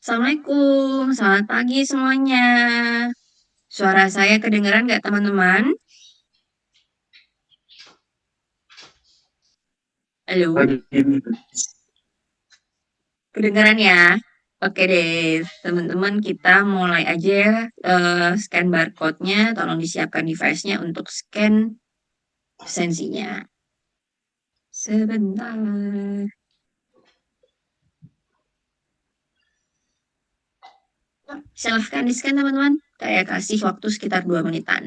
Assalamualaikum, selamat pagi semuanya. Suara saya kedengeran nggak teman-teman? Halo, Pagi. kedengeran ya? Oke deh, teman-teman kita mulai aja ya. Scan barcode-nya, tolong disiapkan device-nya untuk scan absensinya. Sebentar. Silahkan di-scan teman-teman. Saya kasih waktu sekitar 2 menitan.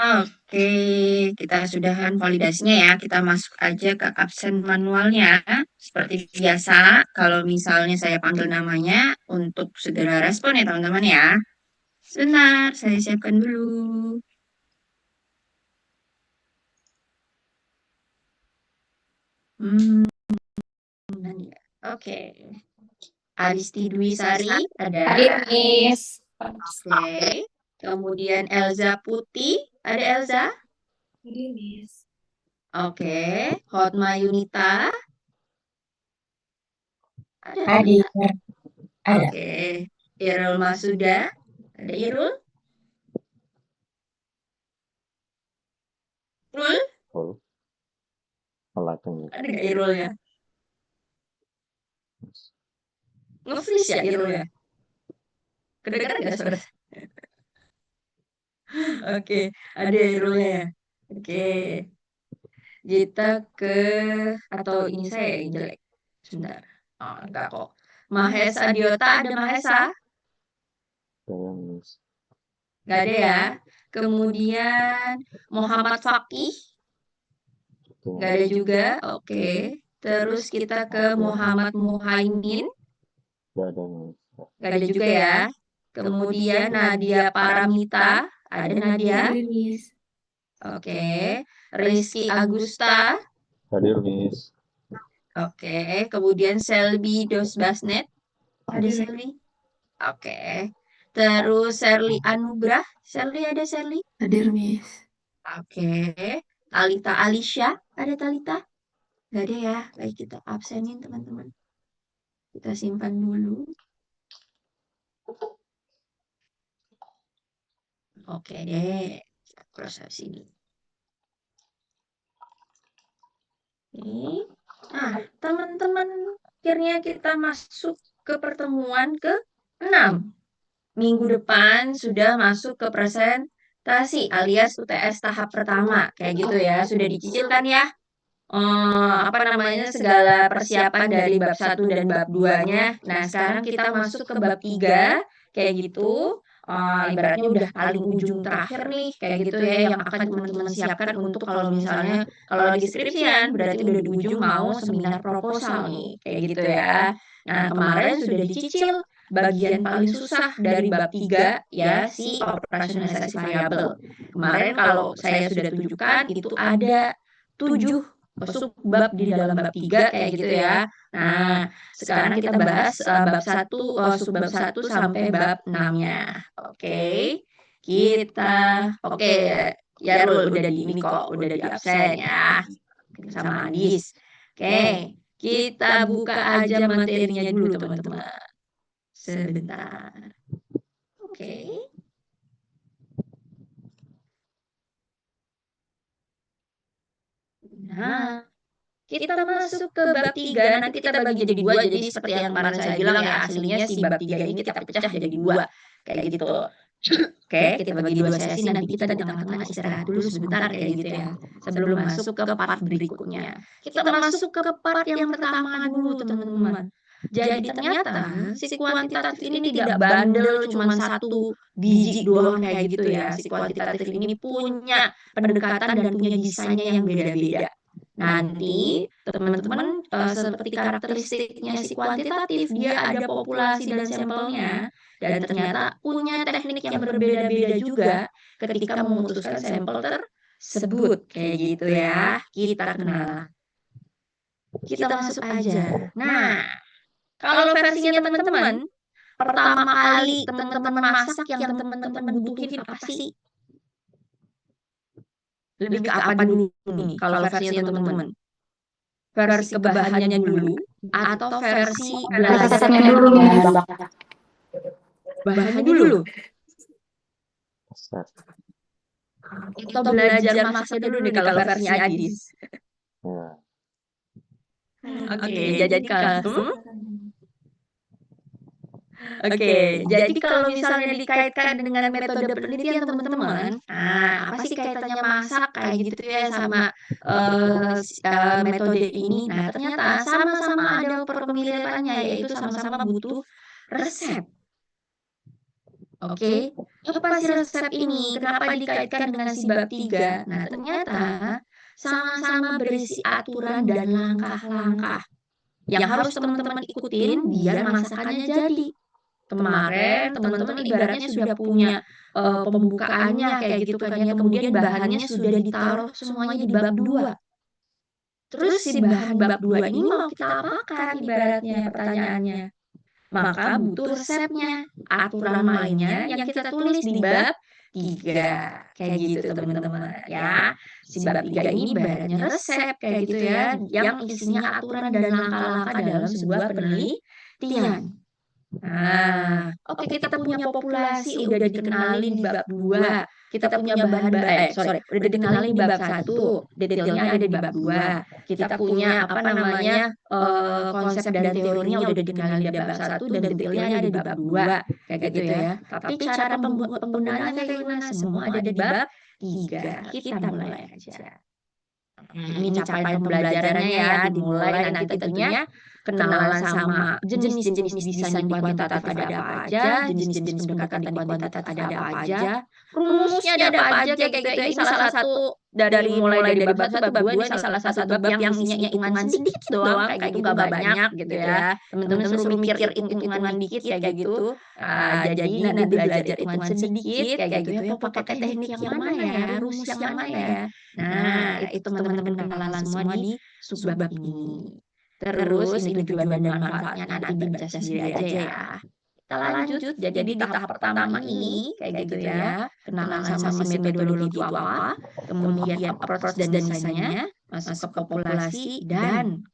Oke, kita sudahan validasinya ya. Kita masuk aja ke absen manualnya. Seperti biasa, kalau misalnya saya panggil namanya untuk segera respon ya teman-teman ya. Sebentar, saya siapkan dulu. Hmm, Nadia. Oke. Aristi Dwi Sari, ada. Hadir, Miss. Oke. Kemudian Elza Putih, ada Elza. Hadir, Miss. Oke. Hotma Yunita, ada Hadir. Yunita. Ada. Oke. Irul Masuda, ada Irul. Irul, Oh, melaceng. ada nggak Irulnya? Nge-freeze ya Irulnya? Kedengeran nggak saudara? Oke, ada Irulnya ya. Oke, kita ke atau ini saya yang jelek. Sebentar. Oh, enggak kok. Mahesa Adiota, ada Mahesa? Sayang, Miss. Nggak ada ya. Kemudian Muhammad Fakih, nggak ada juga. Oke. Terus kita ke Muhammad Muhaimin, Gak ada, Miss. nggak ada juga ya. Kemudian Nadia Paramita, ada Nadia. Hadir, Miss. Oke. Rizky Agusta, Hadir, Miss. oke. Kemudian Selby Dosbasnet, ada Hadir. Selby. Oke. Terus Sherly Anugrah, Sherly ada Sherly. Hadir, Miss. Oke. Talita Alisha, ada Talita. Nggak ada ya. Baik, kita absenin teman-teman. Kita simpan dulu. Oke deh, kita cross out sini. Oke. Nah, teman-teman, akhirnya kita masuk ke pertemuan ke-6. Minggu depan sudah masuk ke presentasi alias UTS tahap pertama. Kayak gitu ya, sudah dicicil kan ya? Apa namanya, segala persiapan dari bab 1 dan bab 2-nya. Nah, sekarang kita masuk ke bab 3 kayak gitu. Ibaratnya udah paling ujung terakhir nih, kayak gitu ya, yang akan teman-teman siapkan untuk kalau misalnya kalau lagi skripsian berarti udah di ujung mau seminar proposal nih, kayak gitu ya. Nah, kemarin sudah dicicil bagian paling susah dari bab 3 ya, si operasionalisasi variabel. Kemarin kalau saya sudah tunjukkan itu ada 7 subbab di dalam bab 3 kayak gitu ya. Nah, sekarang kita bahas bab 1, subbab 1 sampai bab 6-nya. Oke. Kita oke, Yarul udah di ini kok, udah di absen ya. Sama Adis. Oke, kita buka aja materinya dulu teman-teman. Sebentar. Oke. Nah, kita masuk ke bab 3, nanti kita bagi jadi 2, jadi seperti yang kemarin saya bilang ya, aslinya si bab 3 ini kita pecah jadi 2, kayak gitu. Oke, kita bagi 2 sesi, nanti kita di tengah-tengah istirahat dulu sebentar kayak gitu ya, sebelum masuk ke part berikutnya. Kita masuk ke part yang pertama dulu teman-teman. Jadi ternyata si kuantitatif ini tidak bandel cuma satu biji doang kayak gitu ya. Si kuantitatif ini punya pendekatan dan punya desainnya yang beda-beda. Nanti teman-teman seperti karakteristiknya si kuantitatif, dia ada populasi dan sampelnya, dan ternyata punya teknik yang berbeda-beda juga ketika memutuskan sampel tersebut. Kayak gitu ya, kita kenal. Kita masuk aja. Nah, kalau versinya teman-teman, pertama kali teman-teman masak yang teman-teman butuhin apa sih? Lebih ke apa dulu nih kalau versinya teman-teman? Versi kebahannya dulu atau versi belajar Resepnya dulu nih. bahannya dulu Resep. atau belajar masaknya dulu nih kalau versinya Adis. Ya. Oke, jadi kalau jadi kalau misalnya dikaitkan dengan metode penelitian teman-teman, nah apa sih kaitannya masak kayak gitu ya sama metode ini? Nah, ternyata sama-sama ada perkemiripannya, yaitu sama-sama butuh resep. Oke, apa sih resep ini? Kenapa dikaitkan dengan si bab 3? Nah, ternyata sama-sama berisi aturan dan langkah-langkah yang harus teman-teman ikutin biar masakannya jadi. Kemarin teman-teman ibaratnya sudah punya pembukaannya kayak gitu kan ya, kemudian bahannya sudah ditaruh semuanya di bab 2. Terus si bahan bab 2 ini mau kita apakan ibaratnya pertanyaannya? Maka butuh resepnya, aturan mainnya yang kita tulis di bab 3. Kayak gitu teman-teman ya. Si bab 3 ini ibaratnya resep kayak gitu ya, yang isinya aturan dan langkah-langkah dalam sebuah penelitian. Nah, oke kita punya populasi udah dikenalin di bab 2. Kita punya udah dikenalin di bab 1, detailnya ada di bab 2. Kita punya apa namanya konsep dan teorinya udah dikenalin di bab 1 dan detailnya ada di bab 2. Kayak gitu ya. Tapi cara penggunaannya kayak gimana? Semua ada di bab 3. Kita mulai aja. Ini capaian pembelajarannya ya, dimulai nanti tentunya kenalan sama jenis-jenis desain di kuantitatif ada apa aja, jenis-jenis pendekatan di kuantitatif ada apa aja, rumusnya ada apa aja kayak gitu ya. Ini salah satu dari mulai dari bab 1, bab 2 ini salah satu bab yang isinya hitungan sedikit doang, kayak gitu nggak banyak gitu ya. Teman-teman suruh mikir hitung-hitungan dikit kayak gitu. Jadi nanti belajar hitungan sedikit kayak gitu ya, pakai teknik yang mana ya, rumus yang mana ya. Nah, itu teman-teman kenalan semua di subbab ini. Terus ini tujuan dan manfaatnya nanti dibaca sendiri aja ya. Kita lanjut, jadi di tahap pertama ini, kayak gitu ya, kenalan sama si metodologi itu apa, kemudian approach dan desainnya, masuk ke populasi, dan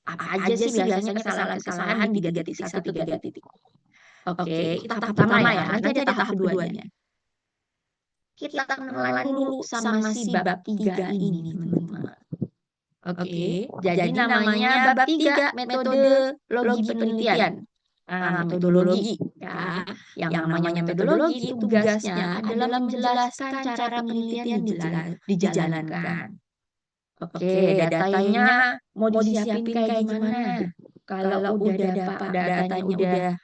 apa aja sih biasanya kesalahan-kesalahan di 3.1, 3.0. Oke, itu tahap pertama ya, nanti ada tahap keduanya. kita kenalan dulu sama si bab 3 ini, teman-teman. Oke, jadi namanya bab 3, metodologi penelitian. Metodologi, ya. Yang namanya metodologi, tugasnya adalah menjelaskan cara penelitian dijalankan. Oke, datanya mau disiapin kayak gimana? Kalau udah datanya udah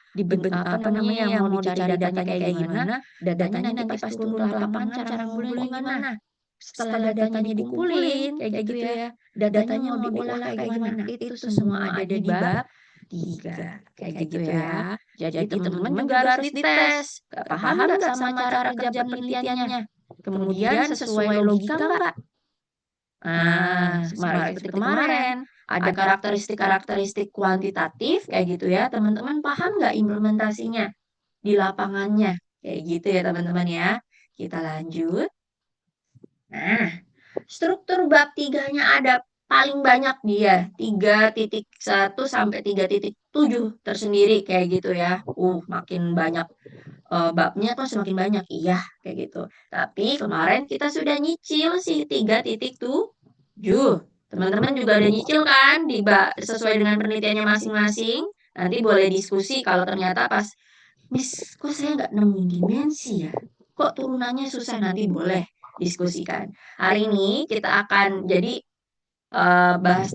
mau dicari datanya kayak gimana? Datanya nanti pas turun ke lapangan cara ngumpulin gimana? Setelah datanya dikumpulin kayak gitu ya, datanya mau diolah kayak gimana? Itu semua ada di bab 3 kayak gitu ya. Jadi teman-teman juga harus dites. Paham nggak sama cara kerja penelitiannya? Kemudian sesuai logika nggak? Seperti kemarin, ada karakteristik-karakteristik kuantitatif kayak gitu ya. Teman-teman paham nggak implementasinya di lapangannya? Kayak gitu ya teman-teman ya. Kita lanjut. Nah, struktur bab 3-nya ada paling banyak dia 3.1 sampai 3.7 tersendiri kayak gitu ya. Makin banyak babnya kok semakin banyak. Iya, kayak gitu. Tapi kemarin kita sudah nyicil sih 3.7. Teman-teman juga udah nyicil kan sesuai dengan penelitiannya masing-masing. Nanti boleh diskusi kalau ternyata pas, Miss, kok saya nggak nemuin dimensi ya? Kok turunannya susah? Nanti boleh diskusikan. Hari ini kita akan jadi bahas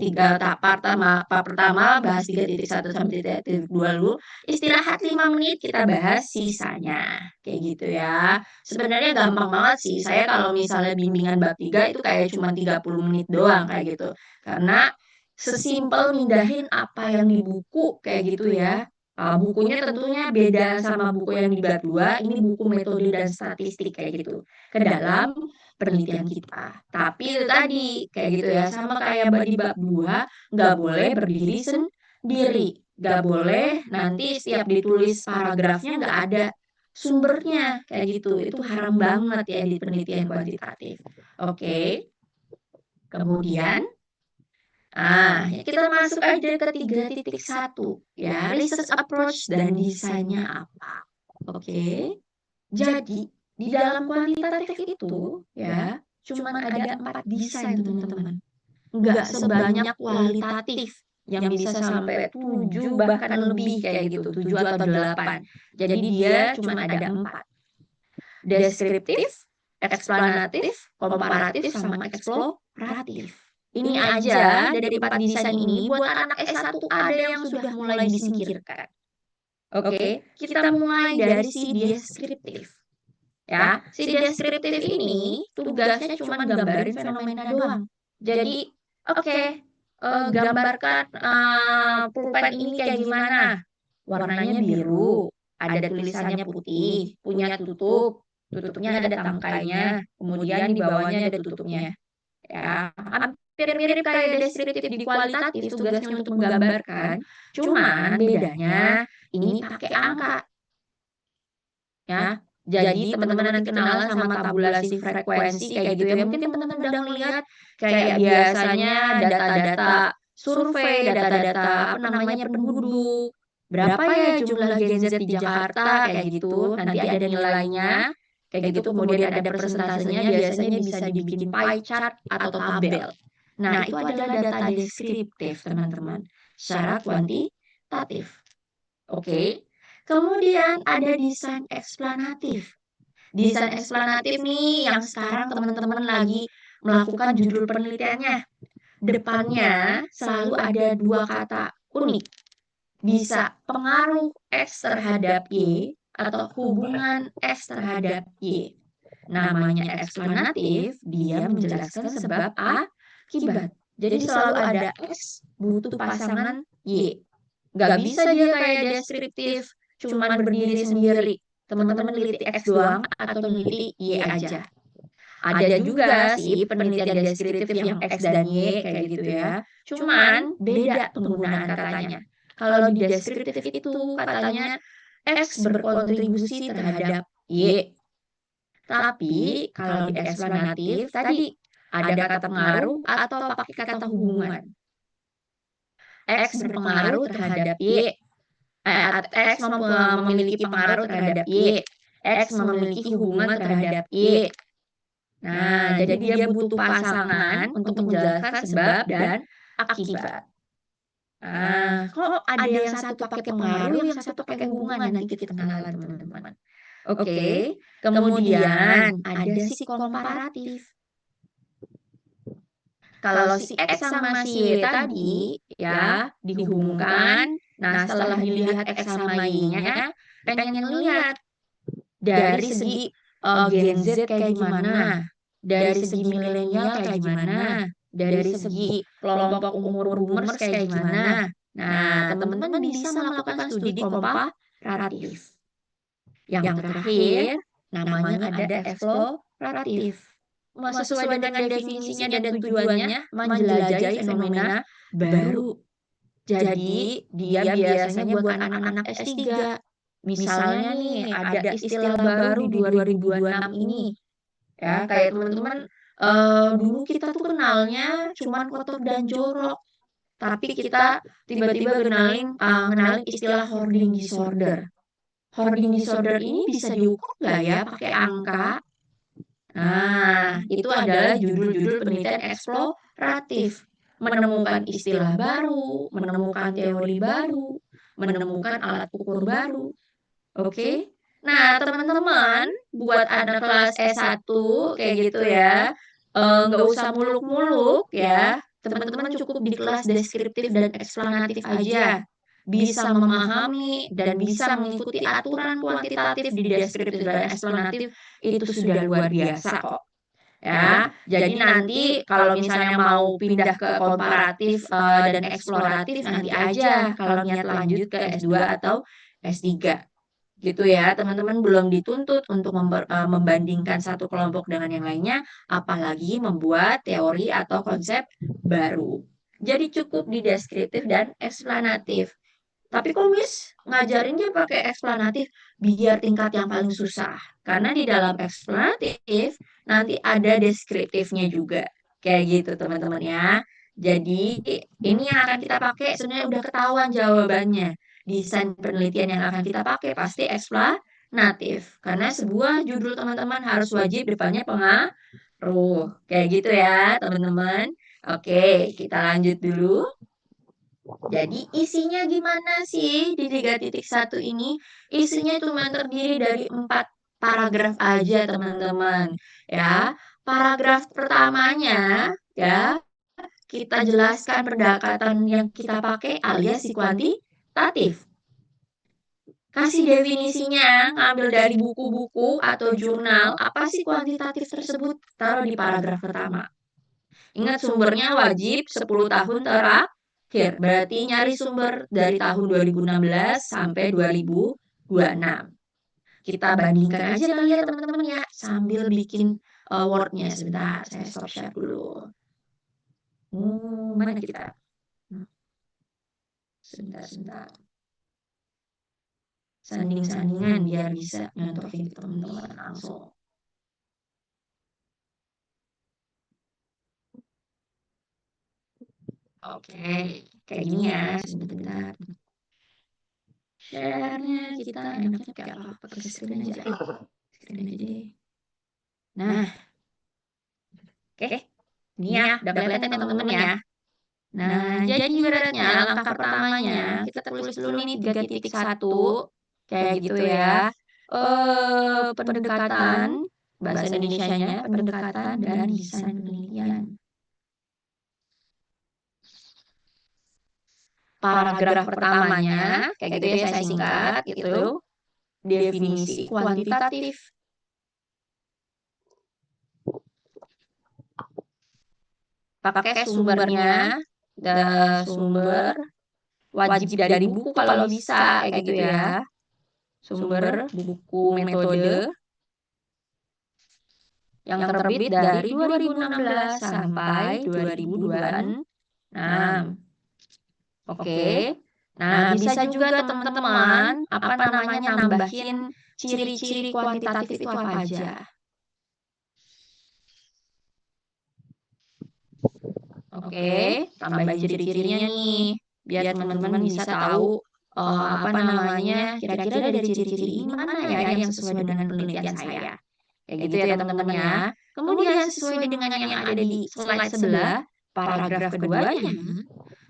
part pertama bahas 3.1 sampai 3.2 dulu. Istirahat 5 menit, kita bahas sisanya. Kayak gitu ya. Sebenarnya gampang banget sih. Saya kalau misalnya bimbingan bab 3 itu kayak cuma 30 menit doang kayak gitu. Karena sesimpel mindahin apa yang di buku kayak gitu ya. Bukunya tentunya beda sama buku yang di bab 2. Ini buku metode dan statistik kayak gitu. Ke dalam penelitian kita. Tapi itu tadi, kayak gitu ya, sama kayak di bab 2, nggak boleh berdiri sendiri. Nggak boleh nanti setiap ditulis paragrafnya nggak ada sumbernya, kayak gitu. Itu haram banget ya di penelitian kuantitatif. Oke. Kemudian, kita masuk aja ke 3.1, ya, research approach dan desainnya apa. Oke. Jadi, di dalam kuantitatif itu, ya, cuma ada 4 desain, teman-teman. Nggak sebanyak kualitatif yang bisa sampai 7 bahkan lebih kayak gitu, 7 atau 8. Jadi dia cuma ada 4. Deskriptif, eksplanatif, komparatif, sama eksploratif. Ini aja dari 4 desain ini buat anak S1 ada yang sudah mulai disingkirkan. Oke, kita mulai dari si deskriptif. Ya, si deskriptif ini tugasnya cuma gambarin fenomena doang. Jadi, gambarkan pulpen ini kayak gimana? Warnanya biru, ada tulisannya putih, punya tutupnya ada tangkainya, kemudian di bawahnya ada tutupnya. Ya, hampir mirip kayak deskriptif di kualitatif, tugasnya untuk menggambarkan. Cuman bedanya ini pakai angka. Ya, jadi teman-teman nanti kenalan sama tabulasi frekuensi kayak gitu ya. Mungkin teman-teman udah lihat kayak biasanya data-data survei, data-data penduduk. Berapa ya jumlah Gen Z di Jakarta kayak gitu. Nanti ada nilainya kayak gitu. Kemudian ada persentasenya, biasanya bisa dibikin pie chart atau tabel. Nah, itu adalah data deskriptif, teman-teman. Secara kuantitatif. Oke. Kemudian ada desain eksplanatif. Desain eksplanatif nih yang sekarang teman-teman lagi melakukan judul penelitiannya. Depannya selalu ada 2 kata unik. Bisa pengaruh X terhadap Y atau hubungan X terhadap Y. Namanya eksplanatif, dia menjelaskan sebab akibat. Jadi selalu ada X butuh pasangan Y. Nggak bisa dia kayak deskriptif, cuman berdiri sendiri. Teman-teman neliti X doang atau neliti Y aja. Ada juga sih penelitian deskriptif yang X dan Y kayak gitu ya. Cuman beda penggunaan katanya. Kalau di deskriptif itu katanya X berkontribusi terhadap Y. Tapi kalau di eksplanatif tadi ada kata pengaruh atau pakai kata hubungan. X berpengaruh terhadap Y. X memiliki pengaruh terhadap Y. X memiliki hubungan terhadap Y. Nah, jadi dia butuh pasangan untuk menjelaskan sebab dan akibat. Nah, kok ada yang satu pakai pengaruh, yang satu pakai hubungan, nanti kita kenalan teman-teman. Oke, kemudian ada si komparatif. Kalau si X sama si Y tadi ya dihubungkan, nah setelah dilihat X sama Y-nya, pengen lihat dari segi Gen Z kayak gimana, dari segi milenial kayak gimana, dari segi kelompok umur boomers kayak gimana. Nah, teman-teman bisa melakukan studi komparatif. Yang terakhir, namanya ada eksploratif. Sesuai dengan definisinya dan tujuannya, menjelajahi fenomena baru. Jadi, dia biasanya buat anak-anak S3. Misalnya nih, ada istilah baru di 2026 ini. Ya, kayak teman-teman, dulu kita tuh kenalnya cuman kotor dan jorok. Tapi kita tiba-tiba ngenalin istilah hoarding disorder. Hoarding disorder ini bisa diukur nggak ya pakai angka? Nah, itu adalah judul-judul penelitian eksploratif. Menemukan istilah baru, menemukan teori baru, menemukan alat ukur baru. Oke? Nah, teman-teman, buat anak kelas S1 kayak gitu ya, nggak usah muluk-muluk ya. Teman-teman cukup di kelas deskriptif dan eksplanatif aja. Bisa memahami dan bisa mengikuti aturan kuantitatif di deskriptif dan eksplanatif itu sudah luar biasa kok. Ya, jadi nanti kalau misalnya mau pindah ke komparatif dan eksploratif nanti aja kalau niat lanjut ke S2 atau S3 gitu ya. Teman-teman belum dituntut untuk membandingkan satu kelompok dengan yang lainnya, apalagi membuat teori atau konsep baru. Jadi cukup di deskriptif dan eksplanatif. Tapi kok Miss ngajarinnya pakai eksplanatif biar tingkat yang paling susah. Karena di dalam eksplanatif nanti ada deskriptifnya juga. Kayak gitu teman-teman ya. Jadi ini yang akan kita pakai sebenarnya udah ketahuan jawabannya. Desain penelitian yang akan kita pakai pasti eksplanatif. Karena sebuah judul teman-teman harus wajib depannya pengaruh. Kayak gitu ya teman-teman. Oke, kita lanjut dulu. Jadi isinya gimana sih di 3.1 ini? Isinya cuma terdiri dari 4 paragraf aja teman-teman. Ya, paragraf pertamanya ya kita jelaskan pendekatan yang kita pakai alias si kuantitatif. Kasih definisinya, ngambil dari buku-buku atau jurnal, apa sih kuantitatif tersebut? Taruh di paragraf pertama. Ingat sumbernya wajib 10 tahun terakhir. Berarti nyari sumber dari tahun 2016 sampai 2026. Kita bandingkan aja kali ya teman-teman ya. Sambil bikin Word-nya. Sebentar, saya stop share dulu. Mana kita? Sebentar. Sanding-sandingan biar bisa nyontohin ke teman-teman langsung. Oke, kayak gini ya. Sebentar. Share-nya kita enaknya kayak apa? Pakai screen aja. Screen aja deh. Nah, oke. Ini ya, udah kelihatan ya teman-teman ya. Nah, jadi ibaratnya langkah pertamanya kita tulis dulu nih 3.1 kayak gitu ya. Pendekatan bahasa Indonesianya, pendekatan dan desain penelitian. Paragraf pertamanya kayak gitu ya saya singkat gitu. Definisi kuantitatif. Pakai sumbernya, sumber wajib dari buku kalau bisa kayak gitu ya. Sumber buku metode yang terbit dari 2016 sampai 2026. Oke. Nah, bisa juga teman-teman apa namanya nambahin ciri-ciri kuantitatif itu apa aja. Oke, tambahin ciri-cirinya nih biar teman-teman bisa tahu apa namanya kira-kira dari ciri-ciri ini mana ya yang sesuai dengan penelitian saya. Kayak gitu ya teman-teman ya. Kemudian sesuai dengan yang ada di slide sebelah, paragraf keduanya,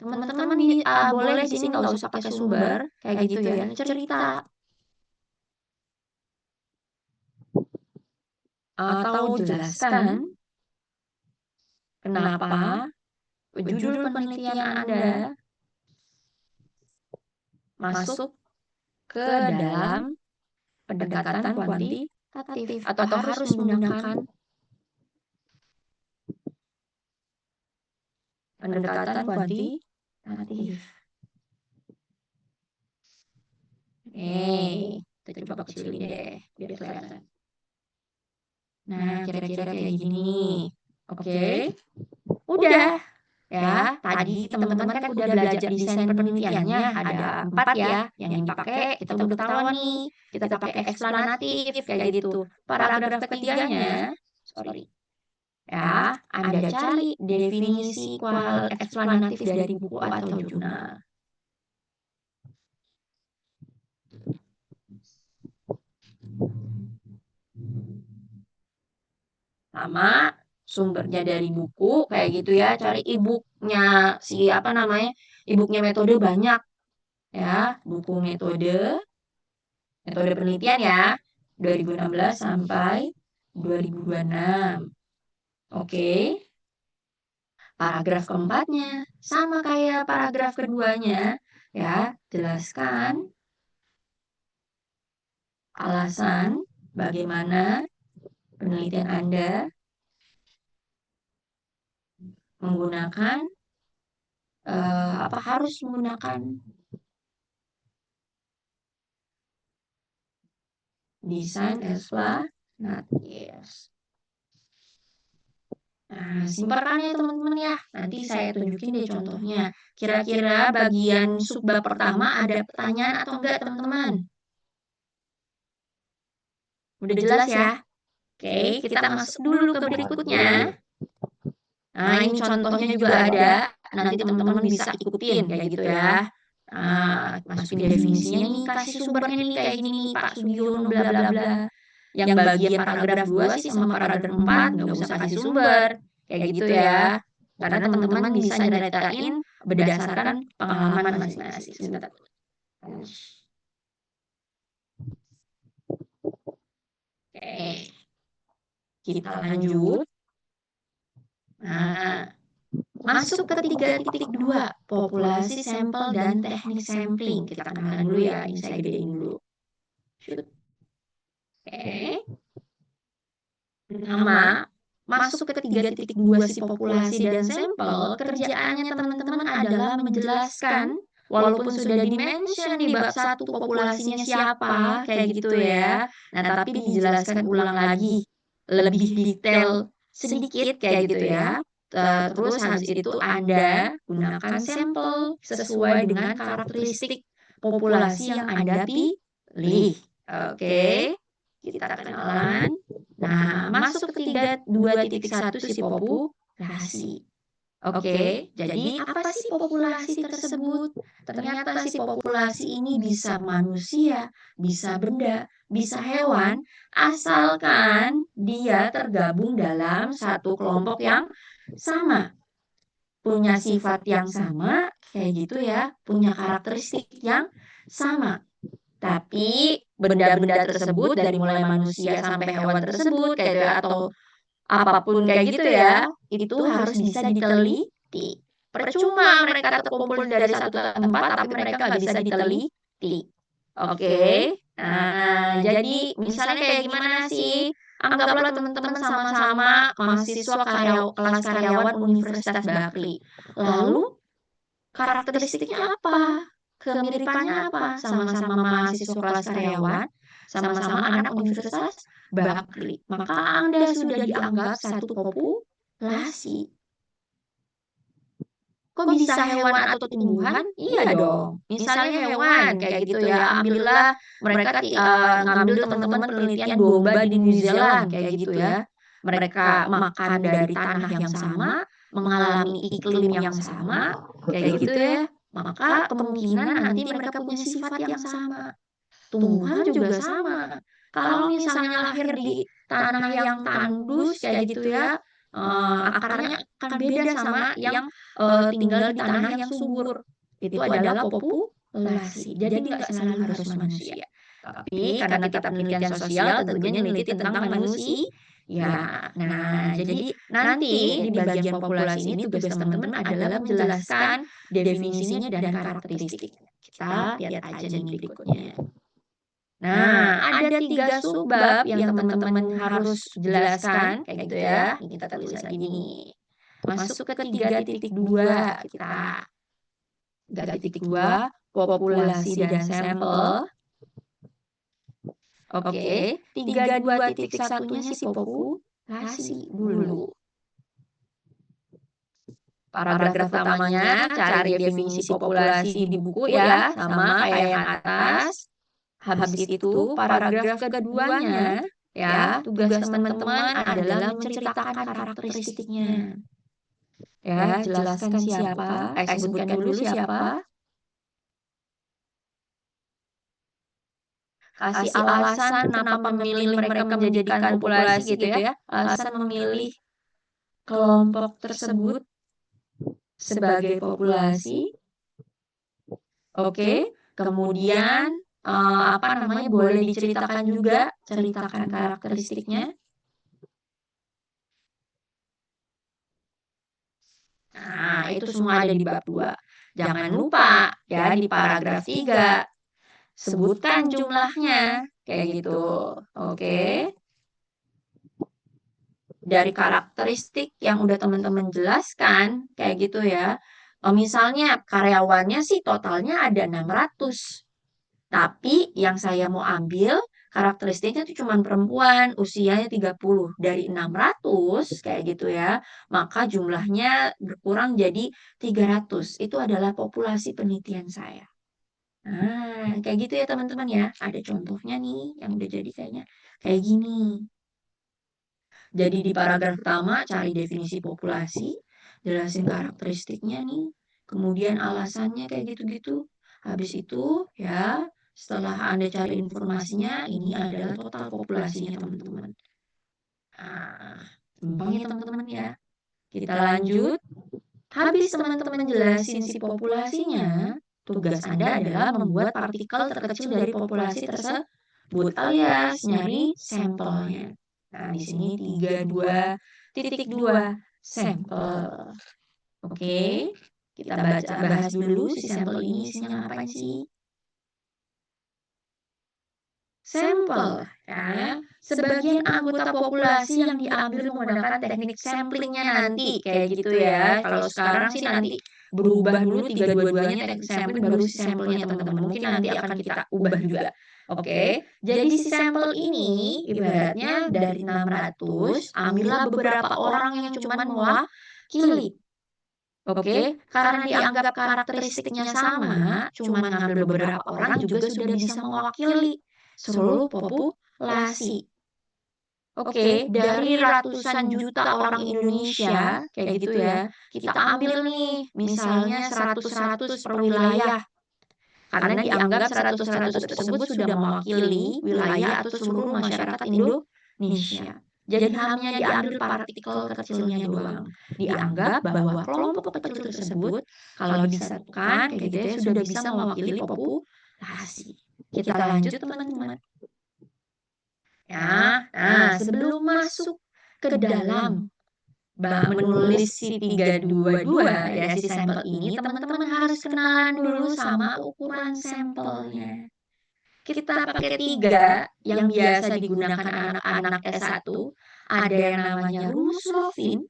teman-teman boleh di sini nggak usah pakai sumber, kayak gitu ya, cerita atau jelaskan kenapa judul penelitian Anda masuk ke dalam pendekatan kuantitatif atau harus menggunakan pendekatan kuantitatif. Kita coba kecilin deh, biar kelihatan. Nah, kira-kira kayak gini. Oke, udah. Ya, tadi teman-teman kan udah belajar desain penelitiannya, ada 4 ya. Yang dipakai kita udah ketahuan nih. Kita pakai eksplanatif kayak gitu. Paragraf ketiganya, ya, Anda cari definisi eksplanatif dari buku atau jurnal. Sama sumbernya dari buku kayak gitu ya, cari e-booknya e-booknya metode banyak ya, buku metode penelitian ya, 2016 sampai 2026. Oke. Paragraf keempatnya sama kayak paragraf keduanya ya, jelaskan alasan bagaimana penelitian Anda menggunakan harus menggunakan desain eksplanatif. Nah, simpan ya teman-teman ya. Nanti saya tunjukin deh contohnya. Kira-kira bagian subbab pertama ada pertanyaan atau enggak teman-teman? Udah jelas ya? Oke, kita masuk dulu ke berikutnya. Nah, ini contohnya juga ada. Nanti teman-teman bisa ikutin kayak gitu ya. Nah, masukin definisinya nih, kasih sumbernya nih kayak gini nih, Pak Sugiono bla bla bla. Yang bagian paragraf 2 sih sama paragraf 4 nggak usah kasih sumber. Kayak gitu ya. Karena teman-teman bisa nyeritain berdasarkan pengalaman masing-masing. Sebentar. Oke. Kita lanjut. Nah, masuk ke 3.2, populasi sampel dan teknik sampling. Kita kenalan dulu ya, ini saya gedein dulu. Shoot. Oke. Pertama, masuk ke 3.2 si populasi dan sampel, kerjaannya teman-teman adalah menjelaskan, walaupun sudah di-mention di bab 1 populasinya siapa, kayak gitu ya. Nah, tapi dijelaskan ulang lagi, lebih detail sedikit kayak gitu ya. Terus habis itu Anda gunakan sampel sesuai dengan karakteristik populasi yang Anda pilih. Oke, kita kenalan. Nah, masuk ke 2.1 si populasi. Oke, jadi apa sih populasi tersebut? Ternyata si populasi ini bisa manusia, bisa benda, bisa hewan, asalkan dia tergabung dalam satu kelompok yang sama, punya sifat yang sama, kayak gitu ya, punya karakteristik yang sama. Tapi benda-benda tersebut dari mulai manusia sampai hewan tersebut kayak gitu ya, atau apapun kayak gitu ya, itu harus bisa diteliti. Percuma mereka terkumpul dari satu tempat tapi mereka nggak bisa diteliti. Oke. Nah, jadi misalnya kayak gimana sih? Anggaplah teman-teman sama-sama mahasiswa kelas karyawan Universitas Berkeley. Lalu karakteristiknya apa? Kemiripannya apa? Sama-sama mahasiswa kelas karyawan, sama-sama anak Universitas Berkeley. Maka Anda sudah dianggap satu populasi. Kok bisa hewan atau tumbuhan? Iya dong. Misalnya hewan kayak gitu ya. Ambillah mereka ngambil teman-teman penelitian domba di New Zealand kayak gitu ya. Mereka makan dari tanah yang sama, mengalami iklim yang sama, kayak gitu ya. Maka kemungkinan nanti mereka punya sifat yang sama. Tumbuhan juga sama. Kalau misalnya lahir di tanah yang tandus kayak gitu ya, akarnya akan beda sama yang tinggal di tanah yang subur. Itu adalah populasi. Jadi nggak selalu harus manusia. Tapi karena kita penelitian sosial tentunya neliti tentang manusia. Ya, nah jadi nanti di bagian populasi ini tugas teman-teman adalah menjelaskan definisinya dan karakteristik. Kita lihat aja nih berikutnya. Nah, ada 3 subbab yang teman-teman harus jelaskan, kayak gitu ya. Ini kita tulis lagi nih. Masuk ke 3.2 kita. 3.2 populasi dan sampel. Oke, 32.1-nya sih populasi dulu. Paragraf pertamanya cari definisi populasi di buku ya, sama kayak yang atas. Habis itu paragraf keduanya ya, tugas teman-teman adalah menceritakan karakteristiknya. Ya, jelaskan siapa, sebutkan dulu siapa. Kasih alasan kenapa memilih mereka menjadikan populasi gitu ya. Alasan memilih kelompok tersebut sebagai populasi. Oke, kemudian boleh diceritakan juga, ceritakan karakteristiknya. Nah, itu semua ada di bab 2. Jangan lupa ya di paragraf 3 sebutkan jumlahnya kayak gitu. Oke. Dari karakteristik yang udah teman-teman jelaskan kayak gitu ya. Misalnya karyawannya sih totalnya ada 600. Tapi yang saya mau ambil karakteristiknya itu cuma perempuan, usianya 30. Dari 600 kayak gitu ya, maka jumlahnya berkurang jadi 300. Itu adalah populasi penelitian saya. Nah, kayak gitu ya teman-teman ya. Ada contohnya nih yang udah jadi kayaknya kayak gini. Jadi di paragraf pertama cari definisi populasi, jelasin karakteristiknya nih, kemudian alasannya kayak gitu-gitu. Habis itu ya, setelah Anda cari informasinya, ini adalah total populasinya teman-teman. Nah, gampang ya teman-teman ya. Kita lanjut. Habis teman-teman jelasin si populasinya, tugas Anda adalah membuat partikel terkecil dari populasi tersebut alias nyari sampelnya. Nah, di sini 32.2 sampel. Oke, kita bahas dulu si sampel ini isinya ngapain sih? Sampel ya, sebagian anggota populasi yang diambil menggunakan teknik samplingnya nanti kayak gitu ya. Kalau sekarang sih nanti berubah dulu 3-2-2-nya teknik sampling baru si sampelnya teman-teman. Mungkin nanti akan kita ubah juga. Oke, jadi si sampel ini ibaratnya dari 600 ambillah beberapa orang yang cuma mewakili. Oke, karena dianggap karakteristiknya sama, cuma ngambil beberapa orang juga sudah bisa mewakili seluruh populasi. Oke, dari ratusan juta orang Indonesia, kayak gitu ya, kita ambil nih, misalnya 100-100 per wilayah. Karena dianggap 100-100 tersebut sudah mewakili wilayah atau seluruh masyarakat Indonesia. Jadi hanya diambil partikel kecilnya doang. Dianggap bahwa kelompok kecil tersebut kalau disatukan kayak gitu ya sudah bisa mewakili populasi. Kita lanjut teman-teman. Ya, nah sebelum masuk ke dalam menulis si 322 ya si sampel ini, teman-teman harus kenalan dulu sama ukuran sampelnya. Kita pakai 3 yang biasa digunakan anak-anak S1. Ada yang namanya rumus Lovin,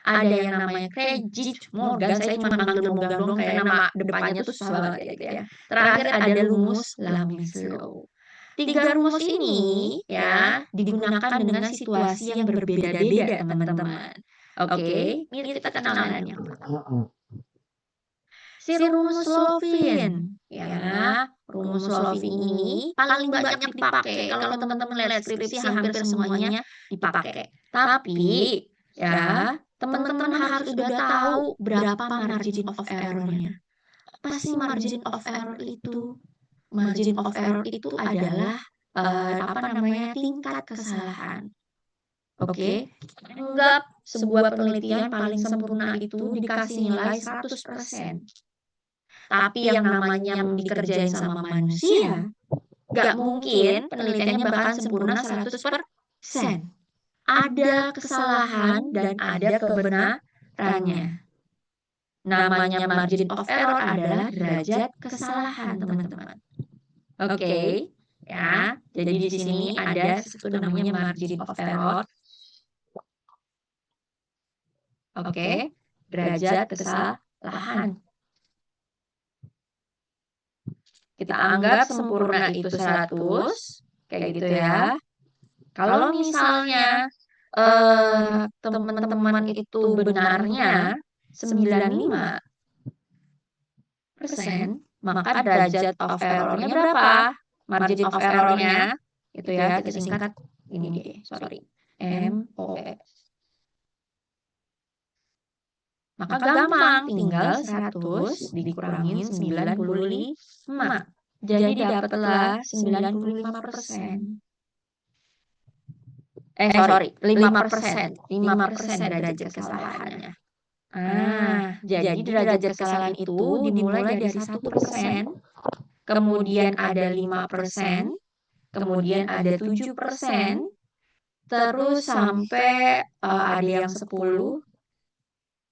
ada yang namanya Craig-Morgan, saya cuma manggil Morgan dong kayak nama depannya tuh susah banget ya gitu ya. Terakhir ada rumus Lamislov. 3 rumus ini ya digunakan dengan situasi yang berbeda-beda teman-teman. Oke, ini kita kenalannya. Si rumus Lovin ya, rumus Lovin ini paling banyak dipakai kalau teman-teman lihat skripsi hampir semuanya dipakai. Tapi ya, teman-teman harus udah tahu berapa margin of error-nya. Apa sih margin of error itu? Margin of error itu adalah tingkat kesalahan. Oke, anggap sebuah penelitian paling sempurna itu dikasih nilai 100%. Tapi yang namanya dikerjain sama manusia, gak mungkin penelitiannya bakalan sempurna 100%. Ada kesalahan dan ada kebenarannya. Namanya margin of error adalah derajat kesalahan, teman-teman. Oke, ya. Jadi di sini ada satu namanya margin of error. Oke, derajat kesalahan. Kita anggap sempurna itu 100, kayak gitu ya. Kalau misalnya teman-teman itu benarnya 95%, maka derajat of error-nya berapa? Margin of error-nya itu ya, kita singkat ini deh, sorry. MOS. Maka gampang, tinggal 100 dikurangin 95. Jadi dapatlah 95%. Sorry, 5%. 5% derajat kesalahannya. Jadi derajat kesalahan itu dimulai dari 1%, kemudian ada 5%, kemudian ada 7%, terus sampai ada yang 10,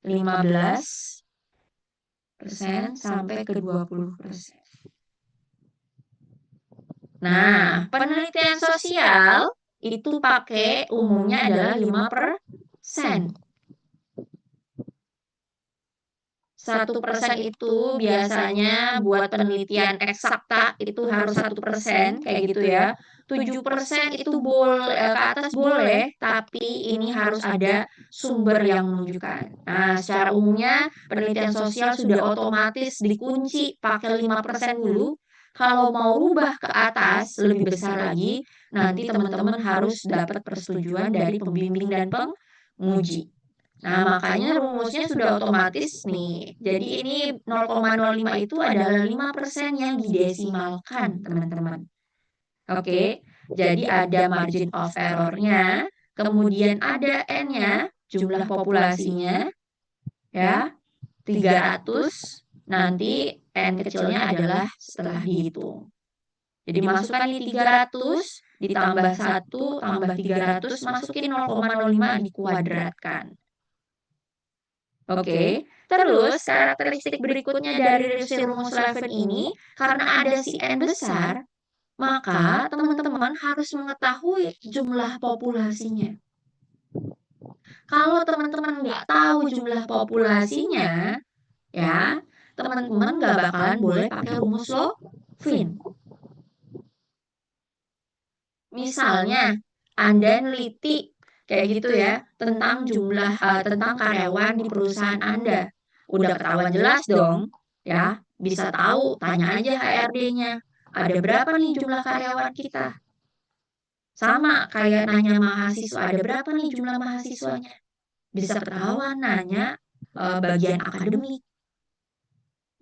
15%, sampai ke 20%. Nah, penelitian sosial itu pakai umumnya adalah 5%. 1% itu biasanya buat penelitian eksakta itu harus 1%, kayak gitu ya. 7% itu boleh ke atas boleh, tapi ini harus ada sumber yang menunjukkan. Nah, secara umumnya penelitian sosial sudah otomatis dikunci pakai 5% dulu. Kalau mau rubah ke atas lebih besar lagi, nanti teman-teman harus dapat persetujuan dari pembimbing dan penguji. Nah, makanya rumusnya sudah otomatis nih. Jadi ini 0,05 itu adalah 5% yang didesimalkan, teman-teman. Oke, jadi ada margin of error-nya, kemudian ada N-nya, jumlah populasinya, ya, 300, nanti N kecilnya adalah setelah dihitung. Jadi masukkan nih 300, ditambah 1, tambah 300, masukin 0,05 dikuadratkan. Oke, terus karakteristik berikutnya dari si rumus Levin ini, karena ada si N besar, maka teman-teman harus mengetahui jumlah populasinya. Kalau teman-teman nggak tahu jumlah populasinya, ya, teman-teman nggak bakalan boleh pakai rumus Levin. Misalnya, Anda neliti kayak gitu ya, tentang tentang karyawan di perusahaan Anda. Udah ketahuan jelas dong, ya, bisa tahu, tanya aja HRD-nya. Ada berapa nih jumlah karyawan kita? Sama kayak nanya mahasiswa, ada berapa nih jumlah mahasiswanya? Bisa ketahuan nanya bagian akademik.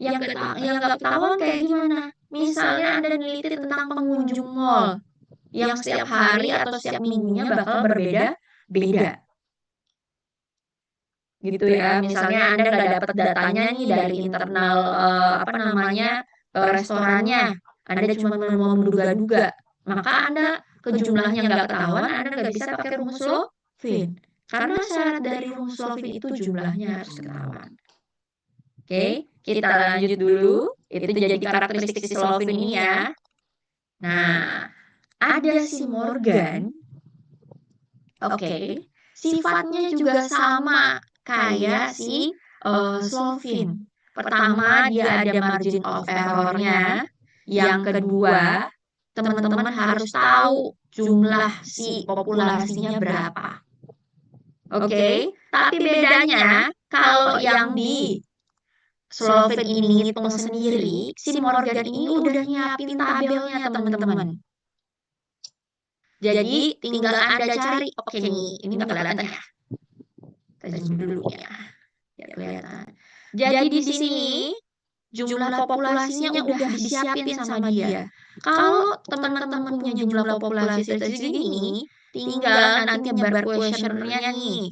Yang nggak ketahuan kayak gimana? Misalnya Anda neliti tentang pengunjung mall, yang setiap hari atau setiap minggunya bakal berbeda-beda. Gitu ya, misalnya Anda nggak dapat datanya nih dari internal restorannya, Anda cuma mau menduga-duga, maka Anda ke jumlahnya nggak ketahuan, Anda nggak bisa pakai rumus Levin. Karena syarat dari rumus Levin itu jumlahnya harus ketahuan. Oke, kita lanjut dulu. Itu jadi karakteristik si Levin ini ya. Nah, ada si Morgan. Oke, sifatnya juga sama kayak si Slovin. Pertama, dia ada margin of error-nya. Yang kedua, teman-teman harus tahu jumlah si populasinya berapa. Oke, tapi bedanya kalau yang di Slovin ini ngitung sendiri, si Morgan ini udah nyiapin tabelnya, teman-teman. Jadi tinggal Anda cari, oke nih, ini nggak kelihatan ya. Kita zoom dulu ya, biar kelihatan. Jadi di sini jumlah populasinya udah disiapin sama dia. Kalau teman-teman punya jumlah populasi segini, tinggal nanti nyebar kuesionernya nih.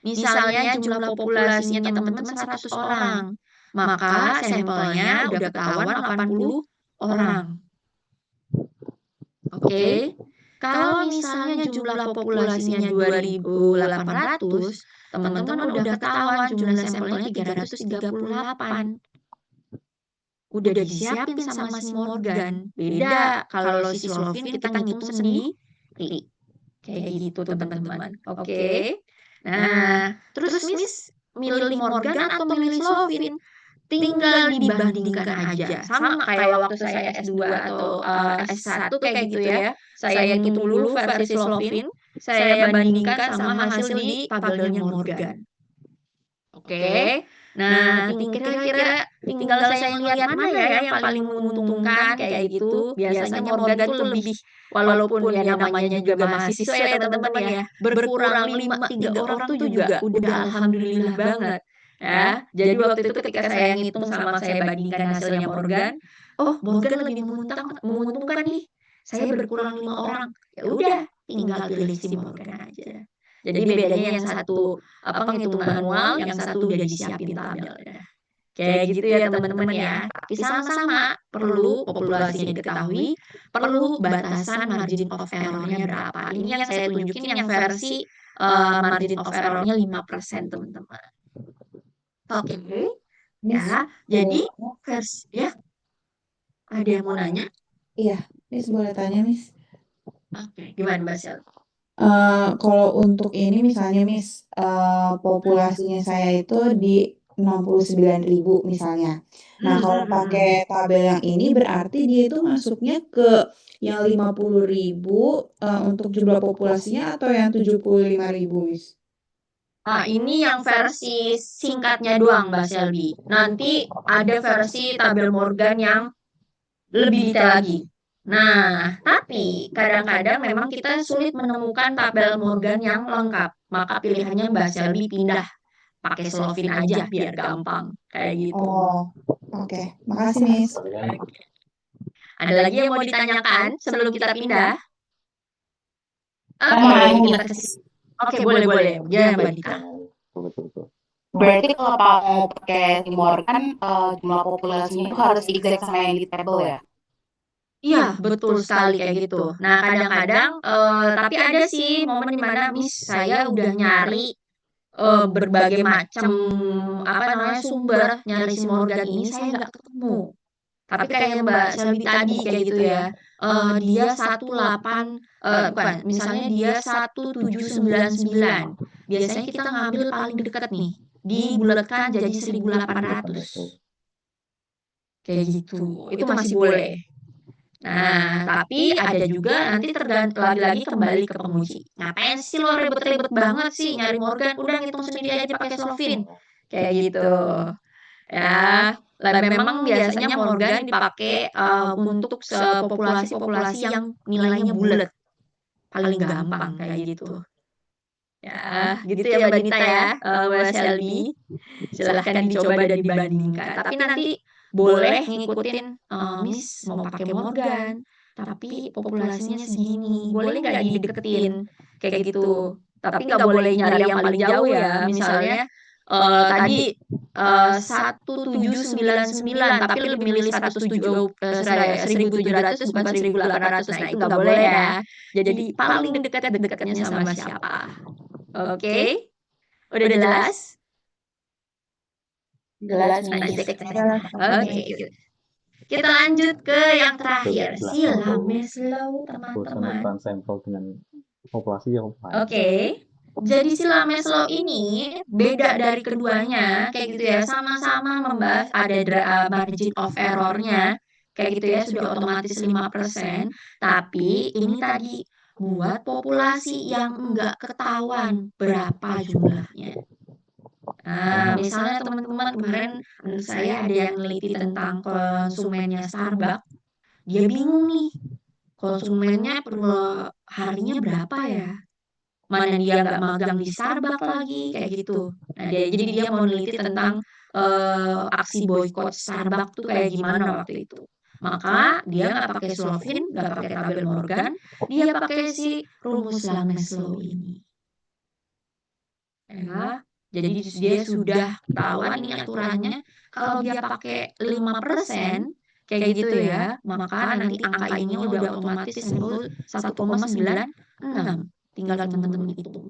Misalnya jumlah populasinya teman-teman 100 orang, maka sampelnya udah ketahuan 80 orang. Oke. Kalau misalnya jumlah populasinya 2.800, teman-teman udah ketahuan jumlah sampelnya 338. Udah disiapin sama si Morgan. Beda kalau si Slovin kita ngitung sendiri. Kayak gitu teman-teman. Oke. Nah, terus Miss milih Morgan atau milih Slovin? Tinggal dibandingkan aja. Sama kayak waktu saya S2 atau S1 kayak gitu ya. Saya ngitung dulu versi Slovin, saya bandingkan sama hasil di tabelnya Morgan. Oke. Nah, kira-kira tinggal saya ngelihat mana ya yang paling menguntungkan kayak gitu. Biasanya Morgan tuh lebih, walaupun ya namanya juga mahasiswa ya teman-teman ya, berkurang 5-3 orang tuh juga udah alhamdulillah banget. Ya, jadi waktu itu ketika saya ngitung sama saya bandingkan hasilnya Morgan, oh Morgan lebih menguntungkan nih. Saya berkurang 5 orang. Ya udah, tinggal pilih si Morgan aja. Jadi bedanya yang satu ngitung manual, yang satu udah disiapin tabelnya. Kayak gitu ya teman-teman ya. Tapi sama-sama perlu populasinya diketahui, perlu batasan margin of error-nya berapa. Ini yang saya tunjukin yang versi margin of error-nya 5% teman-teman. Oke. Miss, Ya, jadi versi ya ada yang mau nanya? iya, Miss boleh tanya, Miss. Oke, gimana Mbak Sel? Kalau untuk ini misalnya Miss, populasinya saya itu di 69.000 misalnya. Nah, kalau pakai tabel yang ini berarti dia itu masuknya ke yang 50.000 untuk jumlah populasinya atau yang 75.000 Miss? Nah, ini yang versi singkatnya doang, Mbak Selby. Nanti ada versi tabel Morgan yang lebih detail lagi. Nah, tapi kadang-kadang memang kita sulit menemukan tabel Morgan yang lengkap. Maka pilihannya Mbak Selby pindah pakai Slovin aja biar gampang. Kayak gitu. Oh, oke. Makasih Miss. Ada lagi yang mau ditanyakan sebelum kita pindah? Mau nanya, Oke, kita ke Oke, boleh. Gimana Mbak Dika? Betul. Berarti kalau mau pakai Timor kan jumlah populasinya itu harus exact sama yang di tabel ya? Iya, betul sekali kayak gitu. Nah, kadang-kadang, tapi ada sih momen dimana Miss saya udah nyari berbagai macam sumber nyari si Morgan ini saya nggak ketemu. Tapi kayak Mbak Selby tadi kayak gitu ya, dia 18 bukan, misalnya dia 1799. Biasanya kita ngambil paling dekat nih, dibulatkan jadi 1800. Kayak gitu. Itu masih boleh. Nah, tapi ada juga nanti tergantung lagi-lagi kembali ke penguji. Ngapain sih lo ribet-ribet banget sih nyari Morgan? Udah ngitung sendiri aja pakai Slovin. Kayak gitu. Ya, memang biasanya Morgan dipakai untuk populasi-populasi yang nilainya bulat. Paling gampang kayak gitu. Ya, gitu ya Mbak Nita ya, Mbak Selby. Silahkan dicoba dan dibandingkan. Tapi nanti boleh ngikutin Miss mau pakai Morgan, tapi populasinya segini. Boleh nggak dideketin kayak gitu. Tapi nggak boleh nyari yang paling jauh ya. Misalnya tadi 1799 tapi lebih milih 1700 bukan 1800. Nah, itu nggak boleh ya. Jadi paling dekat-dekatnya sama siapa. Oke. Udah jelas? Jelas Nah, Miss. Oke, kita lanjut ke yang terakhir, Jelas. sila Maslow, Bosan teman-teman. ukuran sampel dengan populasi yang lain. Oke, jadi sila Maslow ini beda dari keduanya, kayak gitu ya, sama-sama membahas ada margin of error-nya, kayak gitu ya, sudah otomatis 5%, tapi ini tadi buat populasi yang enggak ketahuan berapa jumlahnya. Nah, misalnya teman-teman kemarin menurut saya ada yang neliti tentang konsumennya Starbucks, dia bingung nih, konsumennya per harinya berapa ya? Mana dia nggak magang di Starbucks lagi, kayak gitu. Nah, jadi dia mau neliti tentang aksi boykot Starbucks tuh kayak gimana waktu itu. Maka dia nggak pakai Slovin, nggak pakai tabel Morgan, dia pakai si rumus Lameslaw ini. Ya, jadi dia sudah ketahuan nih aturannya. Kalau dia pakai 5%, kayak gitu ya, maka nanti angka ini udah otomatis sampel 1,96. Tinggal teman-teman hitung.